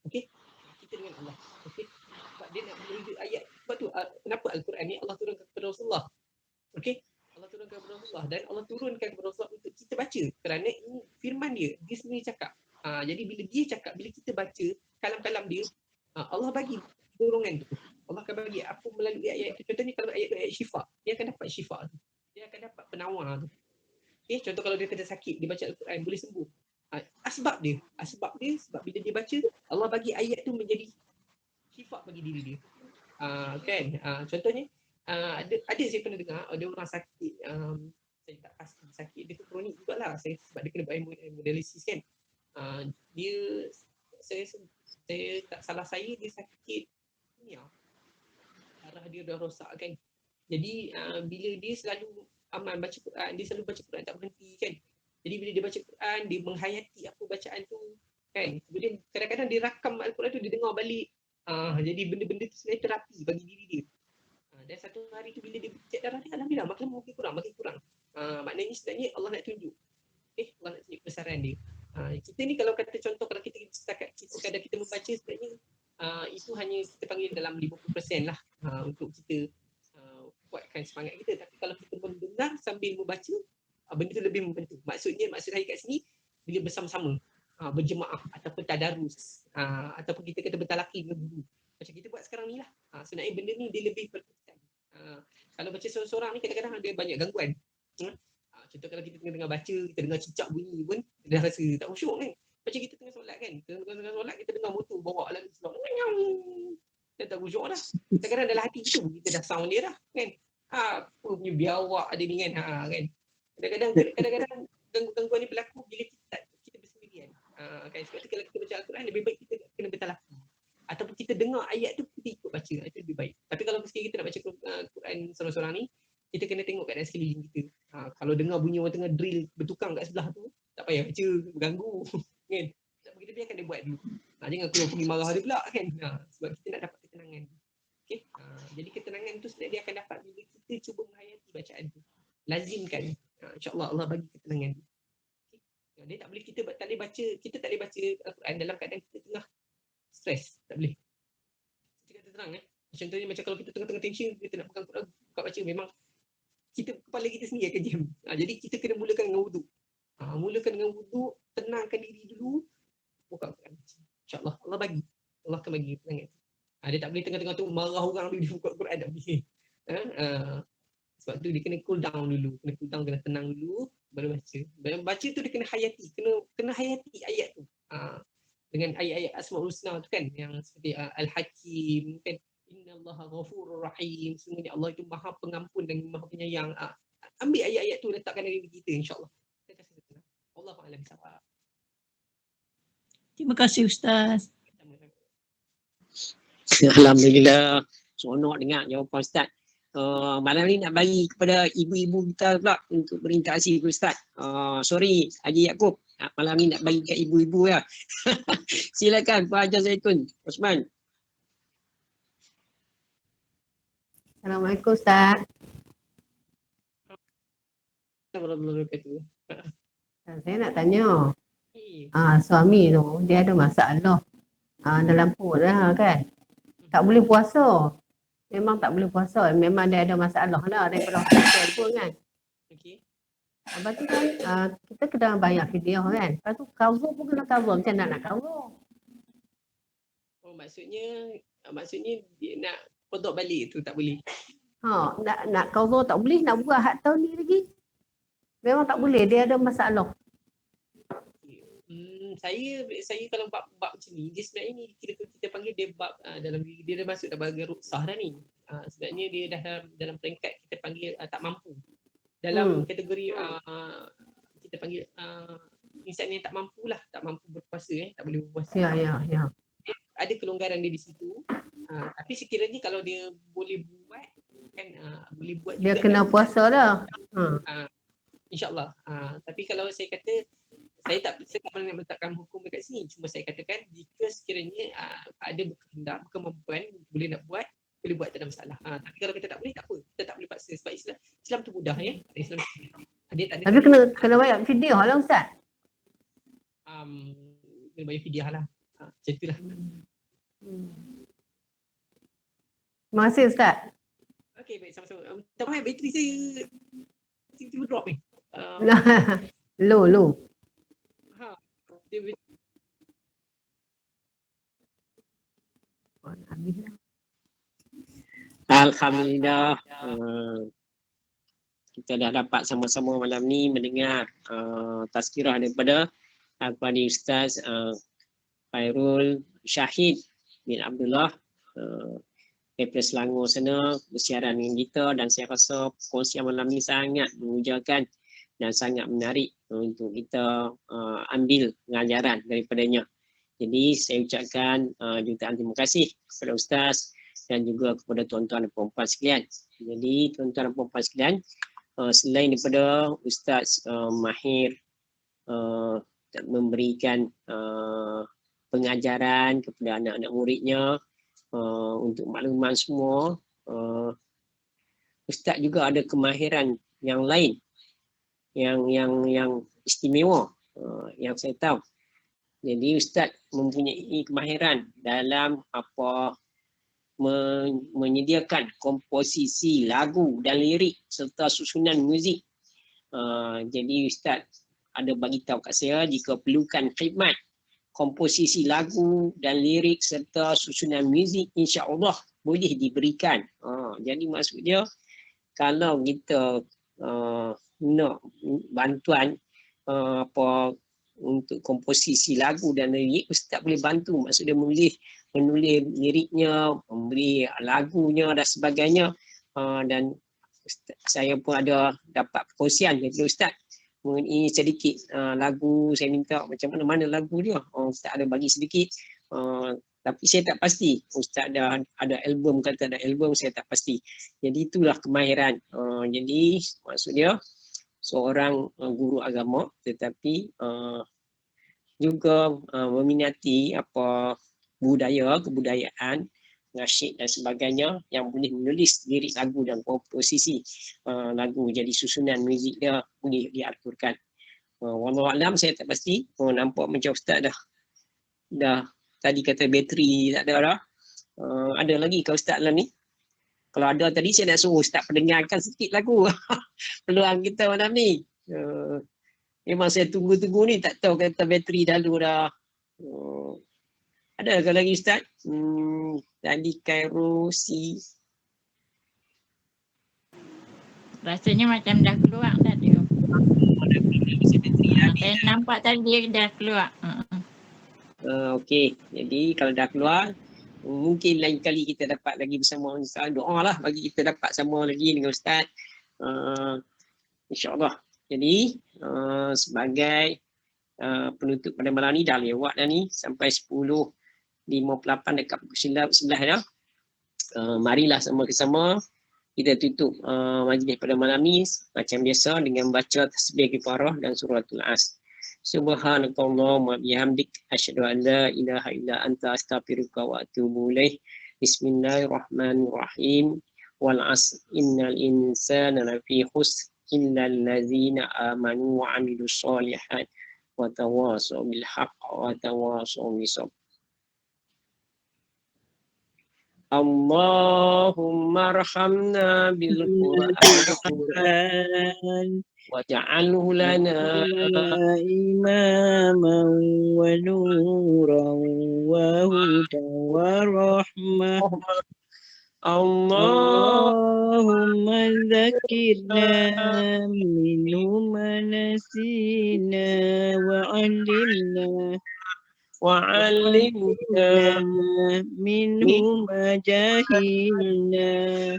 Okey. Kita dengan Allah. Okey. Sebab dia nak merujuk ayat. Sebab tu kenapa Al-Quran ni Allah turunkan kepada Rasulullah. Okey. Allah turunkan kepada Rasulullah dan Allah turunkan kepada Rasulullah untuk kita baca kerana ini firman dia sendiri cakap. Jadi bila dia cakap, bila kita baca kalam-kalam dia, Allah bagi dorongan tu. Allah akan bagi apa melalui ayat tu. Contohnya kalau ayat tu ayat syifa, dia akan dapat syifa tu. Dia akan dapat penawar tu. Okay, contoh kalau dia kena sakit, dia baca Al-Quran boleh sembuh. Sebab bila dia baca, Allah bagi ayat tu menjadi syifa bagi diri dia. Kan? Contohnya ada saya pernah dengar ada orang sakit, saya tak pasti sakit dia tu kronik jugalah, sebab dia kena buat hemodialisis kan. Saya tak salah saya dia sakit anemia. Darah dia dah rosak kan. Jadi bila dia selalu amal baca Quran, dia selalu baca Quran tak berhenti kan. Jadi bila dia baca Quran, dia menghayati apa bacaan tu, kan. Kemudian kadang-kadang dia rakam Al-Quran tu, dia dengar balik. Jadi benda-benda tu sebenarnya terapi bagi diri dia. Dan satu hari tu bila dia cek darah dia, alhamdulillah makin kurang. Maknanya sebenarnya Allah nak tunjuk. Allah nak tunjuk kebesaran dia. Kita ni kalau kata contoh, kalau kita sekadar kita membaca, sebenarnya itu hanya kita panggil dalam 50% lah untuk kita kuatkan semangat kita. Tapi kalau kita mendengar sambil membaca, benda tu lebih membantu. Maksud saya kat sini, bila bersama-sama, berjemaah ataupun tadarus, ataupun kita kata bertalaki dengan guru. Macam kita buat sekarang ni lah. Sebenarnya benda ni dia lebih berkesan. Kalau baca seorang-seorang ni kadang-kadang ada banyak gangguan. Contoh kalau kita tengah baca, kita dengar cicak bunyi pun, dah rasa tak khusyuk kan. Macam kita tengah solat kan. Tengah solat, kita dengar motor bawa lalu solat. Kita tak khusyuk dah. Kadang-kadang dalam hati kita dah sound dia dah kan. Apa punya biawak ada ni kan. Kan. Kadang-kadang gangguan ni berlaku bila kita bersendirian. Kan. Sebab tu kalau kita baca Al-Quran, lebih baik kita kena bertalaki. Ataupun kita dengar ayat tu, kita ikut baca. Itu lebih baik. Tapi kalau sekali kita nak baca Quran seorang-seorang ni, kita kena tengok kat dalam sekeliling kita. Kalau dengar bunyi orang tengah drill bertukang kat sebelah tu, tak payah baca, berganggu. Kan? Kita biarkan dia buat dulu. Jangan keluar pergi marah dia pula kan. Sebab kita nak dapat ketenangan. Okay? Jadi ketenangan tu sebenarnya dia akan dapat bila kita cuba menghayati bacaan tu. Lazimkan. InsyaAllah Allah bagi ketenangan. Okay? Dia tak boleh, kita tak boleh baca, kita tak boleh baca Al-Quran dalam keadaan kita tengah stres. Tak boleh. Kita kata terang contohnya macam kalau kita tengah-tengah tension, kita nak pegang Quran, buka baca, memang kepala kita sendiri akan jam. Jadi kita kena mulakan dengan wuduk. Mulakan dengan wuduk, tenangkan diri dulu, buka Quran. InsyaAllah Allah bagi. Allah akan bagi ketenangan. Dia tak boleh tengah-tengah tu marah orang dia buka Quran, tak boleh. Sebab tu dia kena cool down dulu. Kena tenang dulu, baru baca. Baca tu dia kena hayati. Kena hayati ayat tu. Dengan ayat-ayat Asmaul Husna tu kan, yang seperti Al-Hakim kan, Innallaha Ghafurur Rahim, sesungguhnya Allah itu Maha Pengampun dan Maha Penyayang. Ambil ayat-ayat tu, letakkan dalam diri kita, insya-Allah. Allahu a'lam bissawab. Terima kasih Ustaz. Alhamdulillah. Seronok dengar jawapan Ustaz. Malam ni nak bagi kepada ibu-ibu kita pula untuk berinteraksi dengan Ustaz. Sorry Haji Yaakob. Malam ni nak bagi kat ibu-ibu ya. Silakan Pak Haji Zaitun Osman. Assalamualaikum Ustaz. Assalamualaikum. Saya nak tanya. Suami tu dia ada masalah dalam perut lah kan. Tak boleh puasa. Memang tak boleh puasa. Memang dia ada masalah lah daripada hospital pun kan. Okey. Lepas tu kan kita kena bayar fidyah kan. Lepas tu cover pun kena cover. Macam mana nak cover? Maksudnya dia nak kodok balik tu tak boleh. Nak cover tak boleh, nak buat hak tahun ni lagi. Memang tak boleh, dia ada masalah. Saya kalau bab macam ni, dia sebenarnya ni kita panggil dia bab dalam diri dia dah masuk dalam bahagian ruksah dah ni. Sebenarnya dia dah dalam peringkat kita panggil tak mampu. Dalam kategori kita panggil insan yang tak mampu lah, tak mampu berpuasa tak boleh berpuasa. Ya. Ada kelonggaran dia di situ. Tapi sekiranya kalau dia boleh buat kan boleh buat dia juga kena kan, puasa dah. InsyaAllah. Tapi kalau saya kata saya tak pernah meletakkan hukum dekat sini. Cuma saya katakan jika sekiranya ada berkehendak, berkemampuan, boleh nak buat, boleh buat, tak ada masalah. Tapi kalau kita tak boleh, tak apa. Kita tak boleh paksa. Sebab Islam tu mudah ya. Islam dia tak ada. Tapi kena bayar fidyah lah Ustaz. Kena bayar fidyah lah. Macam itulah. Terima kasih Ustaz. Okey, baik, sama-sama. Tak maaf, bateri saya tiba-tiba drop ni. Low. Alhamdulillah. Kita dah dapat sama-sama malam ni mendengar tazkirah daripada Al-Quran Ustaz Khairul Syahid bin Abdullah daripada Selangor sana bersiaran dengan kita, dan saya rasa perkongsian malam ni sangat mengujakan dan sangat menarik untuk kita ambil pengajaran daripadanya. Jadi saya ucapkan jutaan terima kasih kepada Ustaz dan juga kepada tuan-tuan dan puan-puan sekalian. Jadi tuan-tuan dan puan-puan sekalian, selain daripada Ustaz Mahir memberikan pengajaran kepada anak-anak muridnya untuk makluman semua. Ustaz juga ada kemahiran yang lain yang istimewa yang saya tahu. Jadi Ustaz mempunyai kemahiran dalam menyediakan komposisi lagu dan lirik serta susunan muzik. Jadi Ustaz ada bagi tahu kat saya jika perlukan khidmat komposisi lagu dan lirik serta susunan muzik, insya-Allah boleh diberikan. Jadi maksud dia kalau kita nak bantuan untuk komposisi lagu dan lirik, Ustaz boleh bantu. Maksudnya menulis liriknya, memberi lagunya dan sebagainya. Dan saya pun ada dapat perkongsian dari Ustaz mengenai sedikit lagu. Saya minta macam mana lagu dia. Ustaz ada bagi sedikit. Tapi saya tak pasti. Ustaz ada album, kata ada album, saya tak pasti. Jadi itulah kemahiran. Jadi maksudnya seorang guru agama tetapi juga meminati kebudayaan, nasyid dan sebagainya yang boleh menulis lirik lagu dan komposisi lagu, jadi susunan muzik dia boleh diaturkan. Wallahualam saya tak pasti. Nampak macam Ustaz dah tadi kata bateri tak ada dah. Ada lagi ke Ustaz dalam ni? Kalau ada tadi saya nak suruh Ustaz pendengarkan sikit lagu. Peluang kita malam ni. Memang saya tunggu-tunggu ni, tak tahu kata bateri lalu dah. Ada ke lagi Ustaz? Tadi Cairo si. Rasanya macam dah keluar tadi. Saya nampak tadi dah keluar. Okey. Jadi kalau dah keluar, mungkin lain kali kita dapat lagi bersama Ustaz. Doa lah bagi kita dapat sama lagi dengan Ustaz. InsyaAllah. Jadi sebagai penutup pada malam ni, dah lewat dah ni sampai 10.58 dekat pukul 11 dah. Marilah sama-sama kita tutup majlis pada malam ni macam biasa dengan baca tasbih kifarah dan suratul As. Subhanakallahumma bihamdik asyhadu an la ilaha illa anta astaghfiruka wa atubu ilaih. Bismillahirrahmanirrahim. Wal 'asr innal insana lafi khusr illal ladzina amanu wa 'amilus sholihat wa tawassaw bil haqq wa tawassaw bis sabr. Allahumma arhamna bil Qur'an waj'alhu lana imaman wa nuran wa hudan wa rahmah. Allahumma dzakirna minhu ma nasina wa 'allimna minhu ma jahilna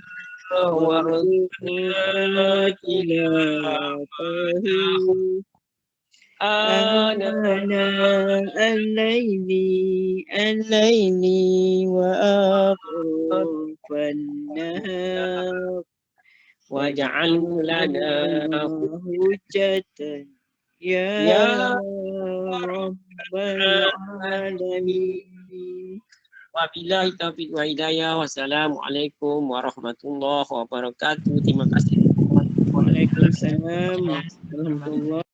warzuqna tilawatahu ana al-laili wa atrafan nahar waj'alhu lana hujjatan ya rabbal alamin. Wabillahi taufiq wa hidayah. Wassalamualaikum warahmatullahi wabarakatuh. Terima kasih. Waalaikumsalam warahmatullahi